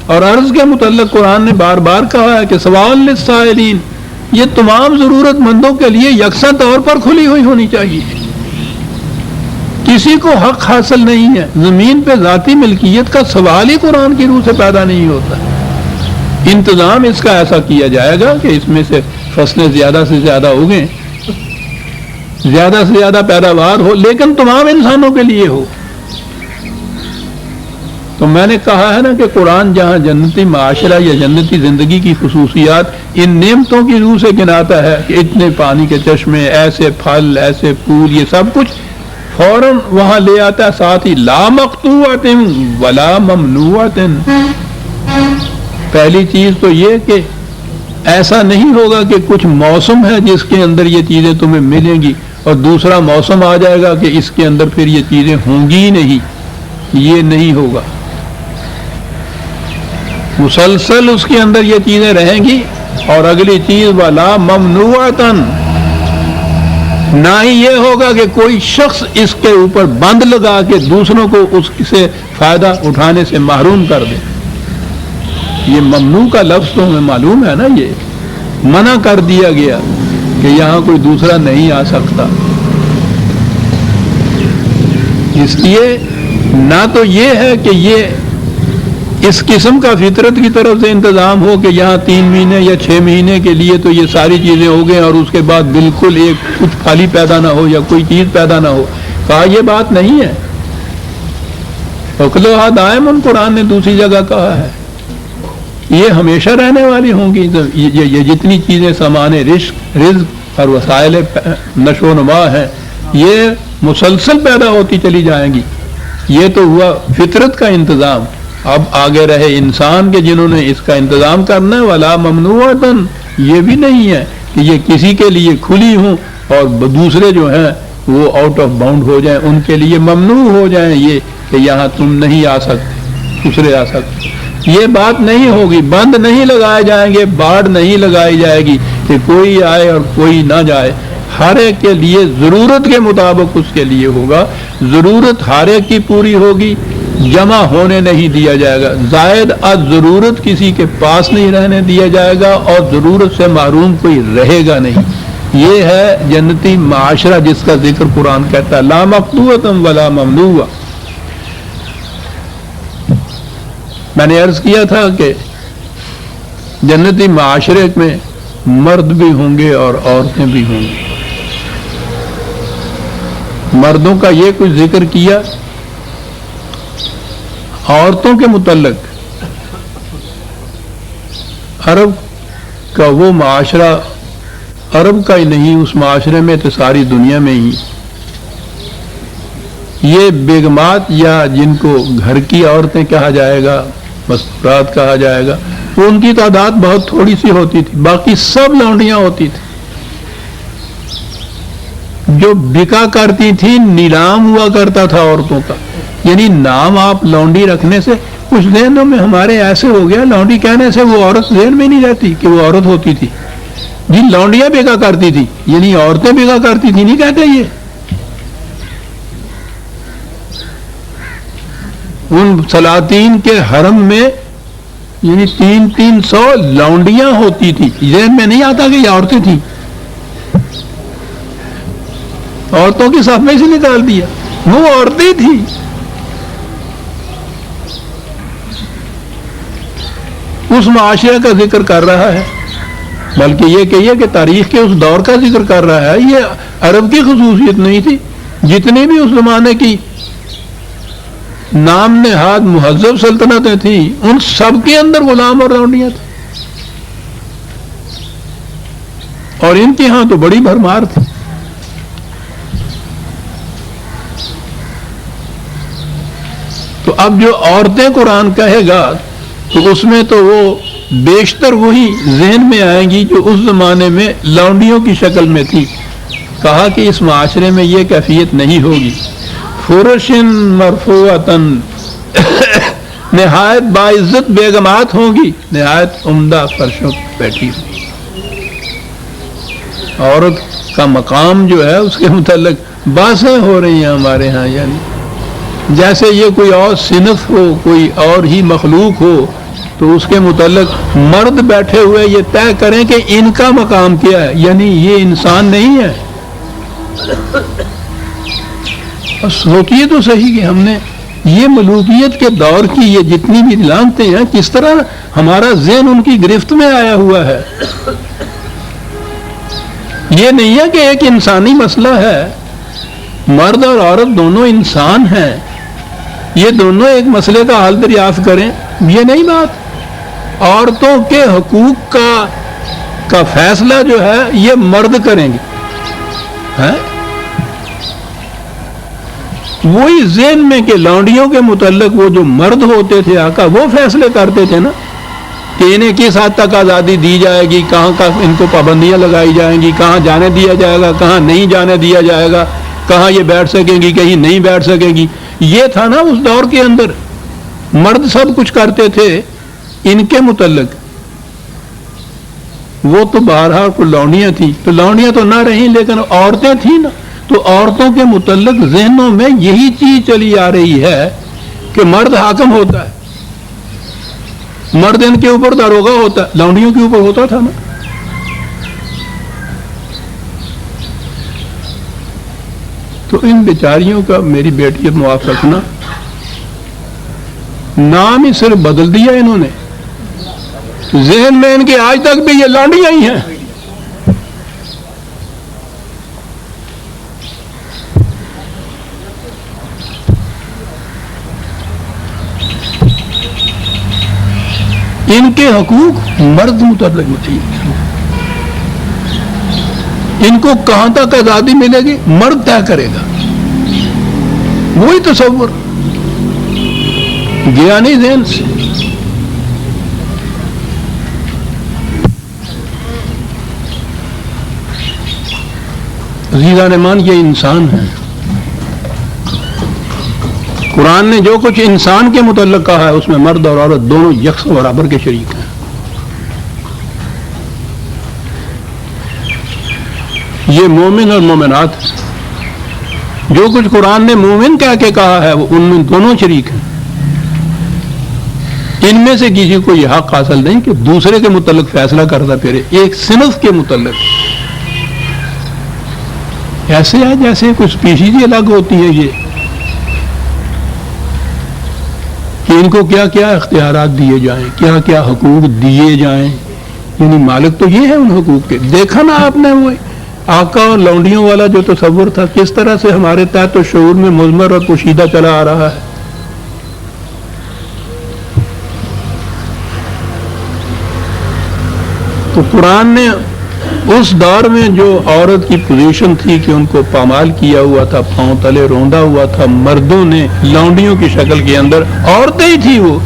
اور ارض کے متعلق قرآن نے بار بار کہا ہے کہ سواء للسائلین، یہ تمام ضرورت مندوں کے لیے یکساں طور پر کھلی ہوئی ہونی چاہیے، کسی کو حق حاصل نہیں ہے۔ زمین پہ ذاتی ملکیت کا سوال ہی قرآن کی روح سے پیدا نہیں ہوتا۔ انتظام اس کا ایسا کیا جائے گا کہ اس میں سے فصلیں زیادہ سے زیادہ اگیں، زیادہ سے زیادہ پیداوار ہو، لیکن تمام انسانوں کے لیے ہو۔ تو میں نے کہا ہے نا کہ قرآن جہاں جنتی معاشرہ یا جنتی زندگی کی خصوصیات ان نعمتوں کی روح سے گناتا ہے کہ اتنے پانی کے چشمے، ایسے پھل، ایسے پھول، یہ سب کچھ فوراً وہاں لے آتا ہے ساتھ ہی لا مقطوعۃ ولا ممنوعۃ۔ پہلی چیز تو یہ کہ ایسا نہیں ہوگا کہ کچھ موسم ہے جس کے اندر یہ چیزیں تمہیں ملیں گی اور دوسرا موسم آ جائے گا کہ اس کے اندر پھر یہ چیزیں ہوں گی ہی نہیں، یہ نہیں ہوگا۔ مسلسل اس کے اندر یہ چیزیں رہیں گی۔ اور اگلی چیز ولا ممنوعۃ، نہ ہی یہ ہوگا کہ کوئی شخص اس کے اوپر بند لگا کے دوسروں کو اس سے فائدہ اٹھانے سے محروم کر دے۔ یہ ممنوع کا لفظ تو ہمیں معلوم ہے نا، یہ منع کر دیا گیا کہ یہاں کوئی دوسرا نہیں آ سکتا۔ اس لیے نہ تو یہ ہے کہ یہ اس قسم کا فطرت کی طرف سے انتظام ہو کہ یہاں 3 مہینے یا 6 مہینے کے لیے تو یہ ساری چیزیں ہو گئیں اور اس کے بعد بالکل ایک کچھ پھل پیدا نہ ہو یا کوئی چیز پیدا نہ ہو۔ کہا یہ بات نہیں ہے۔ اکلھا دائم قرآن نے دوسری جگہ کہا ہے یہ ہمیشہ رہنے والی ہوں گی۔ یہ جتنی چیزیں سامان رزق اور وسائل نشو و نما ہیں یہ مسلسل پیدا ہوتی چلی جائیں گی۔ یہ تو ہوا فطرت کا انتظام۔ اب آگے رہے انسان کے جنہوں نے اس کا انتظام کرنا ہے، ولا ممنوعۃ، یہ بھی نہیں ہے کہ یہ کسی کے لیے کھلی ہوں اور دوسرے جو ہیں وہ آؤٹ آف باؤنڈ ہو جائیں، ان کے لیے ممنوع ہو جائیں یہ کہ یہاں تم نہیں آ سکتے، دوسرے آ سکتے۔ یہ بات نہیں ہوگی، بند نہیں لگائے جائیں گے، باڑ نہیں لگائی جائے گی کہ کوئی آئے اور کوئی نہ جائے۔ ہر ایک کے لیے ضرورت کے مطابق اس کے لیے ہوگا، ضرورت ہر ایک کی پوری ہوگی، جمع ہونے نہیں دیا جائے گا، زائد از ضرورت کسی کے پاس نہیں رہنے دیا جائے گا، اور ضرورت سے محروم کوئی رہے گا نہیں۔ یہ ہے جنتی معاشرہ جس کا ذکر قرآن کہتا ہے لا مقطوعۃ ولا ممنوع۔ میں نے عرض کیا تھا کہ جنتی معاشرے میں مرد بھی ہوں گے اور عورتیں بھی ہوں گی۔ مردوں کا یہ کچھ ذکر کیا، عورتوں کے متعلق عرب کا وہ معاشرہ عرب کا ہی نہیں، اس معاشرے میں تو ساری دنیا میں ہی یہ بیگمات یا جن کو گھر کی عورتیں کہا جائے گا، مستورات کہا جائے گا، وہ ان کی تعداد بہت تھوڑی سی ہوتی تھی، باقی سب لونڈیاں ہوتی تھی جو بکا کرتی تھی، نیلام ہوا کرتا تھا عورتوں کا۔ یعنی نام آپ لونڈی رکھنے سے کچھ ذہنوں میں ہمارے ایسے ہو گیا، لونڈی کہنے سے وہ عورت ذہن میں نہیں رہتی کہ وہ عورت ہوتی تھی۔ جی لونڈیاں بکا کرتی تھی، یعنی عورتیں بکا کرتی تھی نہیں کہتے یہ۔ ان سلاطین کے حرم میں یعنی 300 لونڈیاں ہوتی تھی، ذہن میں نہیں آتا کہ یہ عورتیں تھیں، عورتوں کی صف میں سے نکال دیا، وہ عورتیں تھیں۔ اس معاشرے کا ذکر کر رہا ہے، بلکہ یہ کہیے کہ تاریخ کے اس دور کا ذکر کر رہا ہے۔ یہ عرب کی خصوصیت نہیں تھی، جتنی بھی اس زمانے کی نام نہاد مہذب سلطنتیں تھیں ان سب کے اندر غلام اور لونڈیاں تھیں، اور ان کے ہاں تو بڑی بھرمار تھی۔ تو اب جو عورتیں قرآن کہے گا تو اس میں تو وہ بیشتر وہی ذہن میں آئیں گی جو اس زمانے میں لونڈیوں کی شکل میں تھی۔ کہا کہ اس معاشرے میں یہ کیفیت نہیں ہوگی۔ فرشن مرفوعتن نہایت باعزت بیگمات ہوں گی، نہایت عمدہ فرشوں پر بیٹھی ہوئی۔ عورت کا مقام جو ہے اس کے متعلق بحثیں ہو رہی ہیں ہمارے ہاں، یعنی جیسے یہ کوئی اور صنف ہو، کوئی اور ہی مخلوق ہو تو اس کے متعلق مرد بیٹھے ہوئے یہ طے کریں کہ ان کا مقام کیا ہے، یعنی یہ انسان نہیں ہے۔ سوچیے تو صحیح کہ ہم نے یہ ملوکیت کے دور کی یہ جتنی بھی علامتیں ہیں کس طرح ہمارا ذہن ان کی گرفت میں آیا ہوا ہے۔ یہ نہیں ہے کہ ایک انسانی مسئلہ ہے، مرد اور عورت دونوں انسان ہیں، یہ دونوں ایک مسئلے کا حل دریافت کریں، یہ نہیں بات۔ عورتوں کے حقوق کا فیصلہ جو ہے یہ مرد کریں گے۔ وہی ذہن میں کہ لونڈیوں کے متعلق وہ جو مرد ہوتے تھے آقا وہ فیصلے کرتے تھے نا کہ انہیں کس حد تک آزادی دی جائے گی، کہاں ان کو پابندیاں لگائی جائیں گی، کہاں جانے دیا جائے گا، کہاں نہیں جانے دیا جائے گا، کہاں یہ بیٹھ سکیں گی، کہیں نہیں بیٹھ سکیں گی۔ یہ تھا نا اس دور کے اندر، مرد سب کچھ کرتے تھے ان کے متعلق۔ وہ تو بہرحال کو لونڈیاں تھیں، تو لونڈیاں تو نہ رہیں لیکن عورتیں تھیں نا، تو عورتوں کے متعلق ذہنوں میں یہی چیز چلی آ رہی ہے کہ مرد حاکم ہوتا ہے، مرد ان کے اوپر داروغہ ہوتا ہے، لونڈیوں کے اوپر ہوتا تھا نا۔ تو ان بیچاریوں کا میری بیٹی معاف رکھنا، نام ہی صرف بدل دیا انہوں نے، ذہن میں ان کے آج تک بھی یہ لونڈیاں ہی ہیں۔ ان کے حقوق مرد متعلق نہیں، ان کو کہاں تک آزادی ملے گی مرد طے کرے گا۔ وہی تصور گیا نہیں ذہن سے۔ عزیزان ایمان، یہ انسان ہے۔ قرآن نے جو کچھ انسان کے متعلق کہا ہے اس میں مرد اور عورت دونوں یکساں برابر کے شریک ہیں۔ یہ مومن اور مومنات، جو کچھ قرآن نے مومن کہہ کے کہا ہے وہ ان میں دونوں شریک ہیں۔ ان میں سے کسی کو یہ حق حاصل نہیں کہ دوسرے کے متعلق فیصلہ کرتا پھرے، ایک صنف کے متعلق۔ ایسے ہے جیسے کچھ اسپیشیز ہی الگ ہوتی ہے یہ، کہ ان کو کیا کیا اختیارات دیے جائیں، کیا کیا حقوق دیے جائیں، یعنی مالک تو یہ ہے ان حقوق کے۔ دیکھا نا آپ نے وہ آقا اور لونڈیوں والا جو تصور تھا کس طرح سے ہمارے تحت و شعور میں مضمر اور پوشیدہ چلا آ رہا ہے۔ تو قرآن نے اس دور میں جو عورت کی پوزیشن تھی کہ ان کو پامال کیا ہوا تھا، پاؤں تلے روندا ہوا تھا، مردوں نے لونڈیوں کی شکل کے اندر، عورتیں ہی تھی وہ۔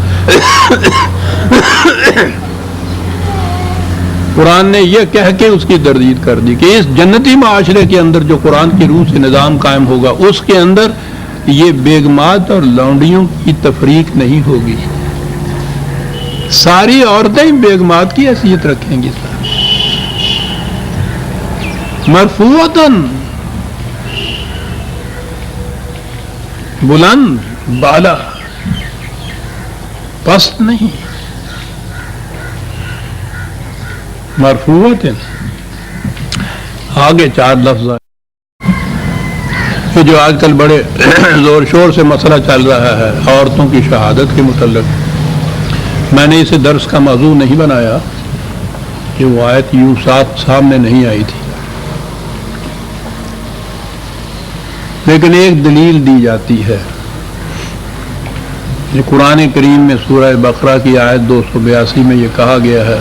قرآن نے یہ کہہ کے اس کی تردید کر دی کہ اس جنتی معاشرے کے اندر جو قرآن کی روح سے نظام قائم ہوگا اس کے اندر یہ بیگمات اور لونڈیوں کی تفریق نہیں ہوگی، ساری عورتیں بیگمات کی حیثیت رکھیں گی۔ مرفوعتن، بلند بالا، پست نہیں، مرفوعتن۔ آگے 4 لفظ یہ جو آج کل بڑے زور شور سے مسئلہ چل رہا ہے عورتوں کی شہادت کے متعلق، میں نے اسے درس کا موضوع نہیں بنایا کہ وہ آیت یوں سامنے نہیں آئی تھی، لیکن ایک دلیل دی جاتی ہے۔ یہ قرآن کریم میں سورہ بقرہ کی آیت 282 میں یہ کہا گیا ہے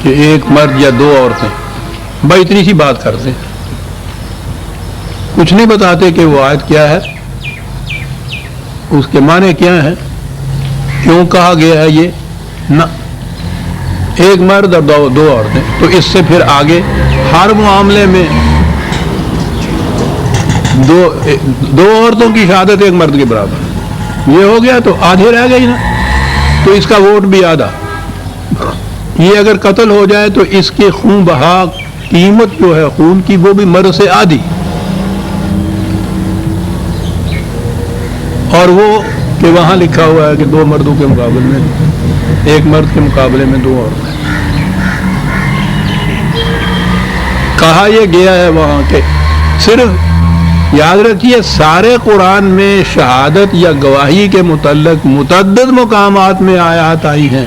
کہ ایک مرد یا دو عورتیں، بھائی اتنی سی بات کرتے ہیں، کچھ نہیں بتاتے کہ وہ آیت کیا ہے، اس کے معنی کیا ہیں، کیوں کہا گیا ہے یہ نہ، ایک مرد اور دو عورتیں، تو اس سے پھر آگے ہر معاملے میں دو عورتوں کی شہادت ایک مرد کے برابر، یہ ہو گیا تو آدھے رہ گئی نا، تو اس کا ووٹ بھی آدھا، یہ اگر قتل ہو جائے تو اس کے خون بہا قیمت جو ہے خون کی وہ بھی مرد سے آدھی، اور وہ کہ وہاں لکھا ہوا ہے کہ دو مردوں کے مقابلے میں ایک مرد کے مقابلے میں دو عورتیں، کہا یہ گیا ہے وہاں کے، صرف یاد رکھیے سارے قرآن میں شہادت یا گواہی کے متعلق متعدد مقامات میں آیات آئی ہیں۔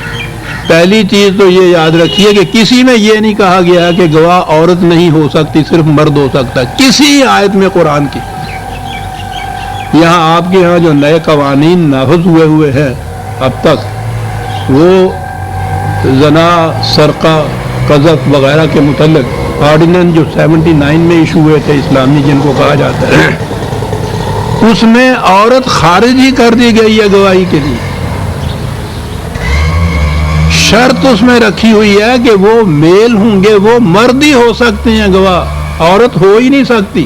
پہلی چیز تو یہ یاد رکھیے کہ کسی میں یہ نہیں کہا گیا کہ گواہ عورت نہیں ہو سکتی، صرف مرد ہو سکتا، کسی آیت میں قرآن کی۔ یہاں آپ کے ہاں جو نئے قوانین نافذ ہوئے ہیں اب تک، وہ زنا، سرقہ، قذف وغیرہ کے متعلق آرڈیننس جو 79 میں ایشو ہوئے تھے اسلامی، جن کو کہا جاتا ہے، اس میں عورت خارج ہی کر دی گئی ہے گواہی کے لیے۔ شرط اس میں رکھی ہوئی ہے کہ وہ میل ہوں گے، وہ مرد ہی ہو سکتے ہیں گواہ، عورت ہو ہی نہیں سکتی۔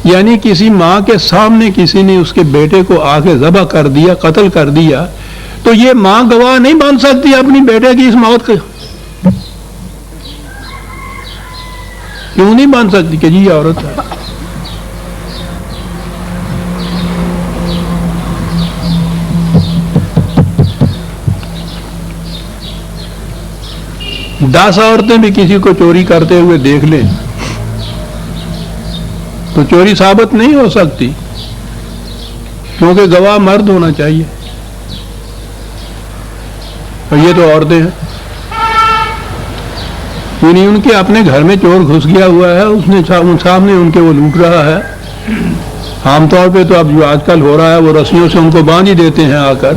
یعنی کسی ماں کے سامنے کسی نے اس کے بیٹے کو آ کے ذبح کر دیا، قتل کر دیا، تو یہ ماں گواہ نہیں بن سکتی اپنی بیٹے کی اس موت کے، کیوں نہیں بن سکتی کہ جی یہ عورت ہے؟ دس عورتیں بھی کسی کو چوری کرتے ہوئے دیکھ لیں تو چوری ثابت نہیں ہو سکتی، کیونکہ گواہ مرد ہونا چاہیے، اور یہ تو عورتیں ہیں۔ یعنی ان کے اپنے گھر میں چور گھس گیا ہوا ہے، اس نے سامنے ان کے وہ لوٹ رہا ہے، عام طور پہ تو اب جو آج کل ہو رہا ہے وہ رسیوں سے ان کو باندھ ہی دیتے ہیں آ کر،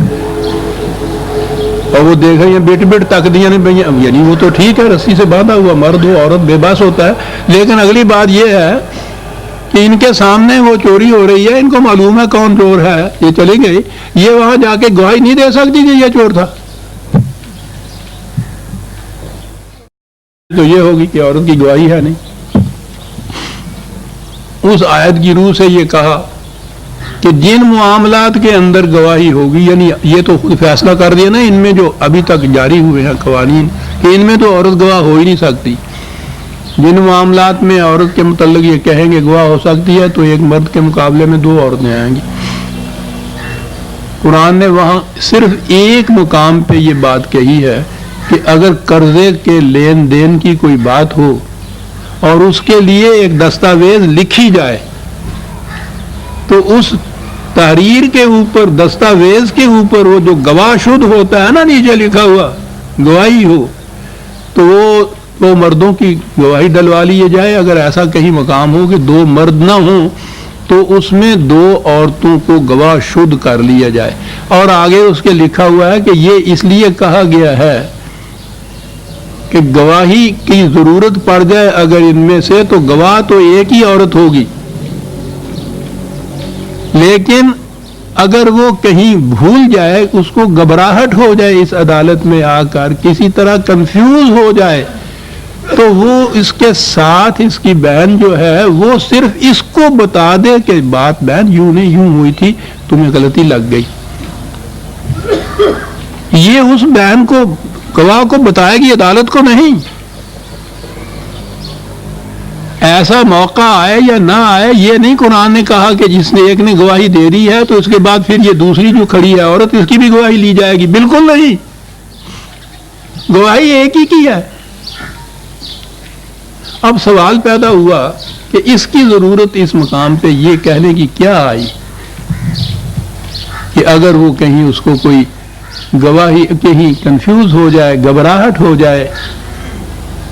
اور وہ دیکھ رہے ہیں بٹ بٹ تک دیا نہیں، یعنی وہ تو ٹھیک ہے رسی سے باندھا ہوا، مرد ہو عورت بے بس ہوتا ہے، لیکن اگلی بات یہ ہے کہ ان کے سامنے وہ چوری ہو رہی ہے، ان کو معلوم ہے کون چور ہے، یہ چلی گئی، یہ وہاں جا کے گواہی نہیں دے سکتی کہ یہ چور تھا، تو یہ ہوگی کہ عورت کی گواہی ہے نہیں۔ اس آیت کی روح سے یہ کہا کہ جن معاملات کے اندر گواہی ہوگی، یعنی یہ تو خود فیصلہ کر دیا نا ان میں جو ابھی تک جاری ہوئے ہیں قوانین، کہ ان میں تو عورت گواہ ہو ہی نہیں سکتی۔ جن معاملات میں عورت کے متعلق یہ کہیں گے گواہ ہو سکتی ہے، تو ایک مرد کے مقابلے میں دو عورتیں آئیں گی۔ قرآن نے وہاں صرف ایک مقام پہ یہ بات کہی ہے کہ اگر قرضے کے لین دین کی کوئی بات ہو اور اس کے لیے ایک دستاویز لکھی جائے، تو اس تحریر کے اوپر، دستاویز کے اوپر وہ جو گواہ شد ہوتا ہے نا نیچے لکھا ہوا گواہی ہو، تو وہ مردوں کی گواہی ڈلوا لی جائے۔ اگر ایسا کہیں مقام ہو کہ دو مرد نہ ہوں تو اس میں دو عورتوں کو گواہ شد کر لیا جائے، اور آگے اس کے لکھا ہوا ہے کہ یہ اس لیے کہا گیا ہے کہ گواہی کی ضرورت پڑ جائے اگر ان میں سے، تو گواہ تو ایک ہی عورت ہوگی، لیکن اگر وہ کہیں بھول جائے، اس کو گھبراہٹ ہو جائے اس عدالت میں آ کر، کسی طرح کنفیوز ہو جائے، تو وہ اس کے ساتھ اس کی بہن جو ہے وہ صرف اس کو بتا دے کہ بات بہن یوں نہیں یوں ہوئی تھی، تمہیں غلطی لگ گئی، یہ اس بہن کو گواہ کو بتائے گی، عدالت کو نہیں۔ ایسا موقع آئے یا نہ آئے یہ نہیں قرآن نے کہا کہ جس نے ایک نے گواہی دے دی ہے تو اس کے بعد پھر یہ دوسری جو کھڑی ہے عورت، اس کی بھی گواہی لی جائے گی، بالکل نہیں، گواہی ایک ہی کی ہے۔ اب سوال پیدا ہوا کہ اس کی ضرورت اس مقام پہ یہ کہنے کی کیا آئی کہ اگر وہ کہیں اس کو کوئی گواہی کہیں کنفیوز ہو جائے، گھبراہٹ ہو جائے،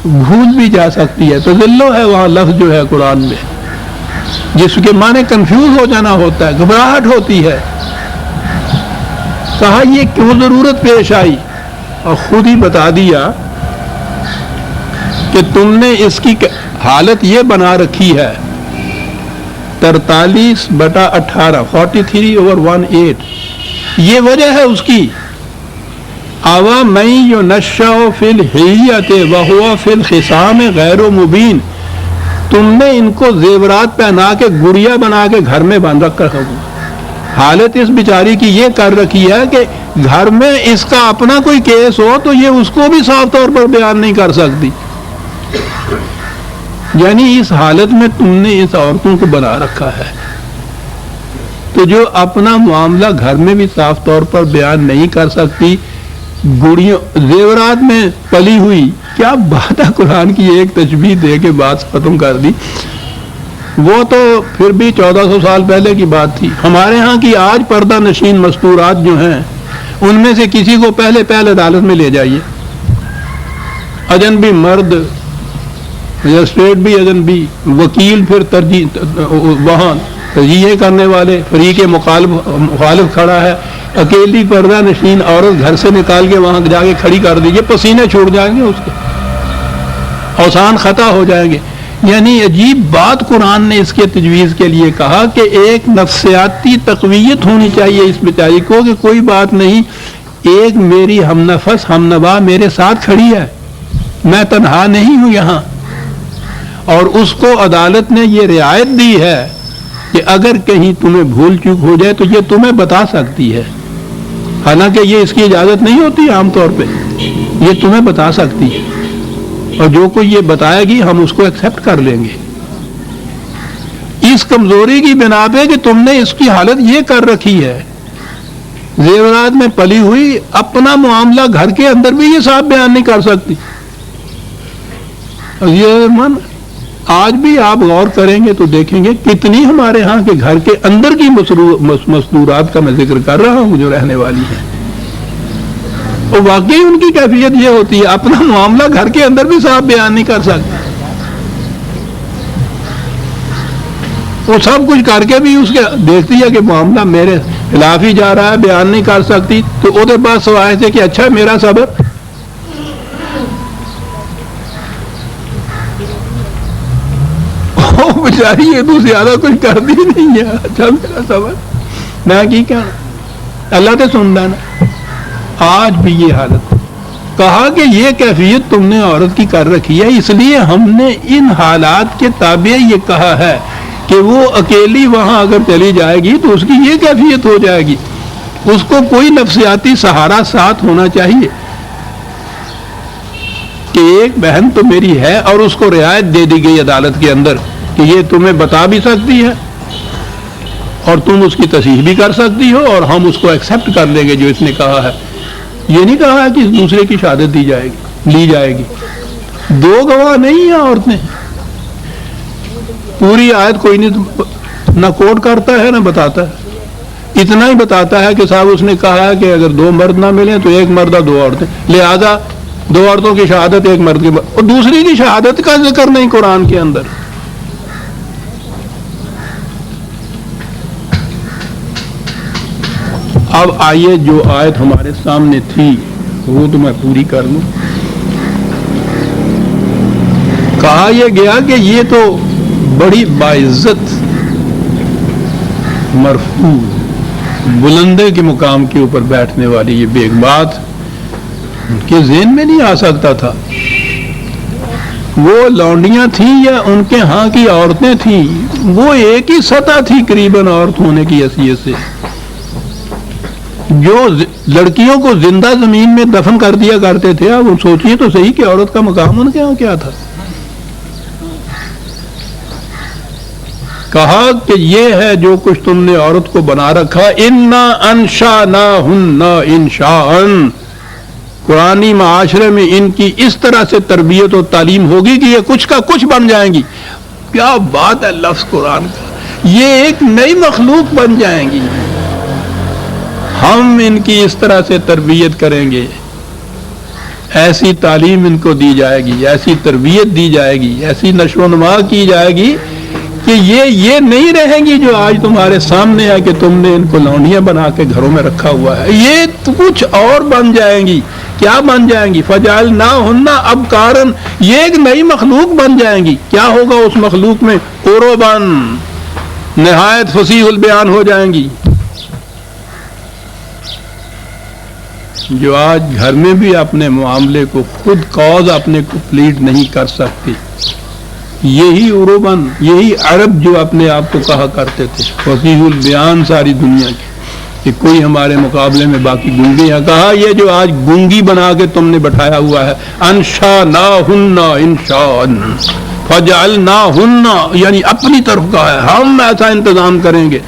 بھول بھی جا سکتی ہے. تو ذلو ہے وہاں لفظ جو ہے قرآن میں جس کے معنی کنفیوز ہو جانا ہوتا ہے، گھبراہٹ ہوتی ہے. کہا یہ کیوں ضرورت پیش آئی، اور خود ہی بتا دیا کہ تم نے اس کی حالت یہ بنا رکھی ہے 43/18 43/18 یہ وجہ ہے اس کی. آوا میں ینشأ فی الحلیۃ وہو فی الخصام غیر مبین. تم نے ان کو زیورات پہنا کے گڑیا بنا کے گھر میں باندھ رکھ کر حالت اس بیچاری کی یہ کر رکھی ہے کہ گھر میں اس کا اپنا کوئی کیس ہو تو یہ اس کو بھی صاف طور پر بیان نہیں کر سکتی. یعنی اس حالت میں تم نے اس عورتوں کو بنا رکھا ہے. تو جو اپنا معاملہ گھر میں بھی صاف طور پر بیان نہیں کر سکتی، گڑیوں زیورات میں پلی ہوئی، کیا بات ہے. قرآن کی ایک تشبیہ دے کے بات ختم کر دی. وہ تو پھر بھی 1400 سال پہلے کی بات تھی. ہمارے ہاں کی آج پردہ نشین مستورات جو ہیں ان میں سے کسی کو پہلے عدالت میں لے جائیے، اجنبی مرد، مجسٹریٹ بھی اجنبی، وکیل پھر ترجیح وہاں تجزیے کرنے والے فریق مخالف کھڑا ہے، اکیلی پردہ نشین عورت گھر سے نکال کے وہاں جا کے کھڑی کر دیجیے، پسینے چھوڑ جائیں گے اس کے، اوسان خطا ہو جائیں گے. یعنی عجیب بات قرآن نے اس کے تجویز کے لیے کہا کہ ایک نفسیاتی تقویت ہونی چاہیے اس بیچاری کو کہ کوئی بات نہیں، ایک میری ہم نفس ہم نوا میرے ساتھ کھڑی ہے، میں تنہا نہیں ہوں یہاں. اور اس کو عدالت نے یہ رعایت دی ہے کہ اگر کہیں تمہیں بھول چوک ہو جائے تو یہ تمہیں بتا سکتی ہے، حالانکہ یہ اس کی اجازت نہیں ہوتی عام طور پہ، یہ تمہیں بتا سکتی ہے، اور جو کوئی یہ بتائے گی ہم اس کو ایکسپٹ کر لیں گے. اس کمزوری کی بنا پہ کہ تم نے اس کی حالت یہ کر رکھی ہے، زیورات میں پلی ہوئی، اپنا معاملہ گھر کے اندر بھی یہ صاحب بیان نہیں کر سکتی. آج بھی آپ غور کریں گے تو دیکھیں گے کتنی ہمارے ہاں کے گھر کے اندر کی مستورات کا میں ذکر کر رہا ہوں جو رہنے والی ہیں، اور واقعی ان کی کیفیت یہ ہوتی ہے اپنا معاملہ گھر کے اندر بھی صاحب بیان نہیں کر سکتے. وہ سب کچھ کر کے بھی اس کے دیکھتی ہے کہ معاملہ میرے خلاف ہی جا رہا ہے، بیان نہیں کر سکتی، تو وہ پاس سوائے تھے کہ اچھا میرا صبر. بیچاری یہ تو زیادہ کچھ کرتی نہیں ہے، اچھا میرا صبر میں کی کیا اللہ تے سنتا نا. آج بھی یہ حالت. کہا کہ یہ کیفیت تم نے عورت کی کر رکھی ہے، اس لیے ہم نے ان حالات کے تابع یہ کہا ہے کہ وہ اکیلی وہاں اگر چلی جائے گی تو اس کی یہ کیفیت ہو جائے گی، اس کو کوئی نفسیاتی سہارا ساتھ ہونا چاہیے کہ ایک بہن تو میری ہے، اور اس کو رعایت دے دی گئی عدالت کے اندر کہ یہ تمہیں بتا بھی سکتی ہے اور تم اس کی تصحیح بھی کر سکتی ہو، اور ہم اس کو ایکسپٹ کر لیں گے جو اس نے کہا ہے. یہ نہیں کہا ہے کہ اس دوسرے کی شہادت لی جائے گی. دو گواہ نہیں ہیں عورتیں. پوری آیت کوئی نہیں نہ کوٹ کرتا ہے نہ بتاتا ہے، اتنا ہی بتاتا ہے کہ صاحب اس نے کہا ہے کہ اگر دو مرد نہ ملیں تو ایک مرد دو عورتیں، لہذا دو عورتوں کی شہادت ایک مرد کی، اور دوسری کی شہادت کا ذکر نہیں قرآن کے اندر. اب آئیے جو آیت ہمارے سامنے تھی وہ تو میں پوری کر لوں. کہا یہ گیا کہ یہ تو بڑی باعزت مرفوع بلندے کے مقام کے اوپر بیٹھنے والی یہ بیگ بات ان کے ذہن میں نہیں آ سکتا تھا. وہ لونڈیاں تھیں یا ان کے ہاں کی عورتیں تھیں، وہ ایک ہی سطح تھی قریباً عورت ہونے کی حیثیت سے. جو لڑکیوں کو زندہ زمین میں دفن کر دیا کرتے تھے، اب سوچیے تو صحیح کہ عورت کا مقام ان کے یہاں کیا تھا. کہا کہ یہ ہے جو کچھ تم نے عورت کو بنا رکھا. انا انشأناہن انشاء، قرآنی معاشرے میں ان کی اس طرح سے تربیت و تعلیم ہوگی کہ یہ کچھ کا کچھ بن جائیں گی، کیا بات ہے لفظ قرآن کا، یہ ایک نئی مخلوق بن جائیں گی. ہم ان کی اس طرح سے تربیت کریں گے، ایسی تعلیم ان کو دی جائے گی، ایسی تربیت دی جائے گی، ایسی نشو و نما کی جائے گی کہ یہ نہیں رہیں گی جو آج تمہارے سامنے ہے کہ تم نے ان کو لونڈیاں بنا کے گھروں میں رکھا ہوا ہے. یہ تو کچھ اور بن جائیں گی. کیا بن جائیں گی؟ فجعلناہن ابکارا، یہ ایک نئی مخلوق بن جائیں گی. کیا ہوگا اس مخلوق میں؟ عرباً، نہایت فصیح البیان ہو جائیں گی. جو آج گھر میں بھی اپنے معاملے کو خود کاز اپنے کمپلیٹ نہیں کر سکتی، یہی عرباً، یہی عرب جو اپنے آپ کو کہا کرتے تھے فصیح البیان ساری دنیا کی، کہ کوئی ہمارے مقابلے میں باقی گنگی ہے. کہا یہ جو آج گنگی بنا کے تم نے بٹھایا ہوا ہے، انشأناہن انشاء، فجعلناہن، یعنی اپنی طرف کا ہے، ہم ایسا انتظام کریں گے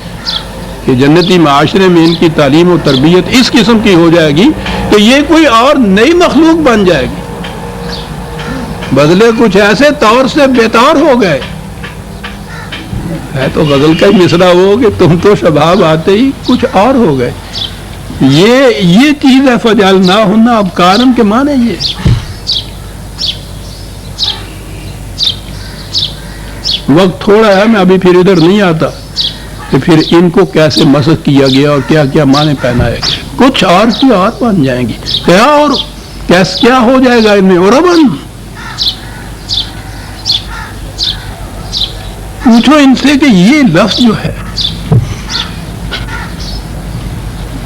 کہ جنتی معاشرے میں ان کی تعلیم و تربیت اس قسم کی ہو جائے گی کہ یہ کوئی اور نئی مخلوق بن جائے گی. بدلے کچھ ایسے طور سے بےطور ہو گئے. ہے تو غزل کا ہی مصرع وہ کہ تم تو شباب آتے ہی کچھ اور ہو گئے. یہ چیز ہے فجعلناہن ابکارا کے معنی یہ. وقت تھوڑا ہے، میں ابھی پھر ادھر نہیں آتا کہ پھر ان کو کیسے مسخ کیا گیا اور کیا کیا معنی پہنائے گئے. کچھ اور کی اور بن جائیں گی. کیا اور کیا ہو جائے گا ان میں؟ عرباً. پوچھو ان سے کہ یہ لفظ جو ہے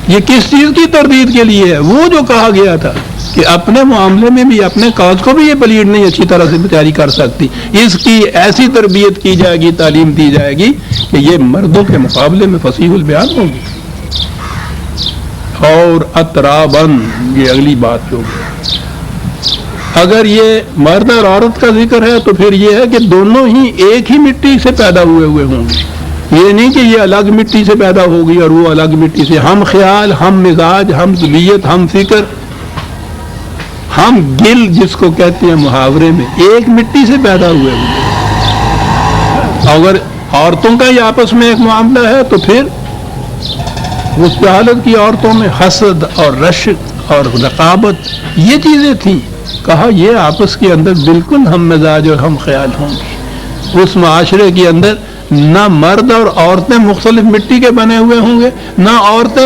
یہ کس چیز کی تردید کے لیے ہے؟ وہ جو کہا گیا تھا کہ اپنے معاملے میں بھی اپنے کاز کو بھی یہ پلیٹ نہیں اچھی طرح سے تیاری کر سکتی، اس کی ایسی تربیت کی جائے گی، تعلیم دی جائے گی کہ یہ مردوں کے مقابلے میں فصیح البیان ہوگی. اور اترابن، یہ اگلی بات جو اگر یہ مرد اور عورت کا ذکر ہے تو پھر یہ ہے کہ دونوں ہی ایک ہی مٹی سے پیدا ہوئے ہوں گے. یہ نہیں کہ یہ الگ مٹی سے پیدا ہوگی اور وہ الگ مٹی سے. ہم خیال، ہم مزاج، ہم طبیعت، ہم فکر، ہم گل جس کو کہتے ہیں محاورے میں، ایک مٹی سے پیدا ہوئے ہوں. اگر عورتوں کا ہی آپس میں ایک معاملہ ہے تو پھر اس حالت کی عورتوں میں حسد اور رشک اور رقابت یہ چیزیں تھیں. کہا یہ آپس کے اندر بالکل ہم مزاج اور ہم خیال ہوں گے. اس معاشرے کے اندر نہ مرد اور عورتیں مختلف مٹی کے بنے ہوئے ہوں گے، نہ عورتیں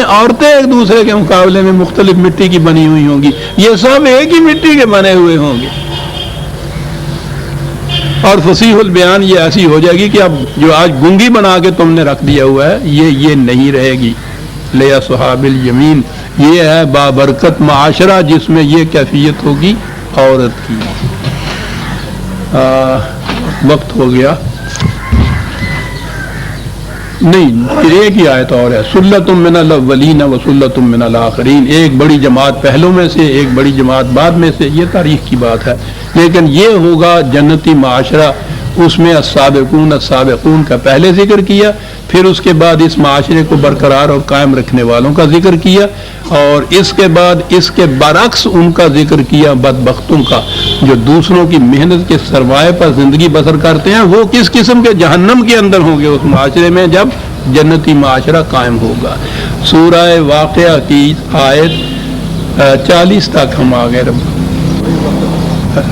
ایک دوسرے کے مقابلے میں مختلف مٹی کی بنی ہوئی ہوں گی. یہ سب ایک ہی مٹی کے بنے ہوئے ہوں گے. اور فصیح البیان یہ ایسی ہو جائے گی کہ اب جو آج گنگی بنا کے تم نے رکھ دیا ہوا ہے یہ نہیں رہے گی. لیا صحاب الیمین، یہ ہے بابرکت معاشرہ جس میں یہ کیفیت ہوگی عورت کی. وقت ہو گیا نہیں، ایک ہی آیت اور ہے، سلۃ من الاولین و سلۃ من الاخرین. ایک بڑی جماعت پہلوں میں سے، ایک بڑی جماعت بعد میں سے. یہ تاریخ کی بات ہے، لیکن یہ ہوگا جنتی معاشرہ. اس میں السابقون کا پہلے ذکر کیا، پھر اس کے بعد اس معاشرے کو برقرار اور قائم رکھنے والوں کا ذکر کیا، اور اس کے بعد اس کے برعکس ان کا ذکر کیا، بدبختوں کا، جو دوسروں کی محنت کے سرمایہ پر زندگی بسر کرتے ہیں. وہ کس قسم کے جہنم کے اندر ہوں گے اس معاشرے میں جب جنتی معاشرہ قائم ہوگا. سورہ واقعہ کی آیت 40 تک ہم آ گئے.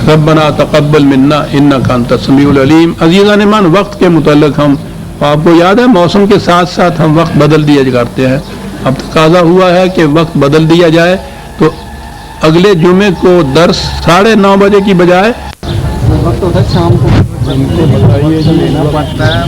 ربنا تقبل منا انک انت السمیع العلیم. عزیزان ایمان، وقت کے متعلق ہم، آپ کو یاد ہے موسم کے ساتھ ساتھ ہم وقت بدل دیا کرتے ہیں. اب تقاضا ہوا ہے کہ وقت بدل دیا جائے، تو اگلے جمعے کو درس 9:30 بجے کی بجائے وقت ہوتا ہے شام کو لینا پڑتا ہے.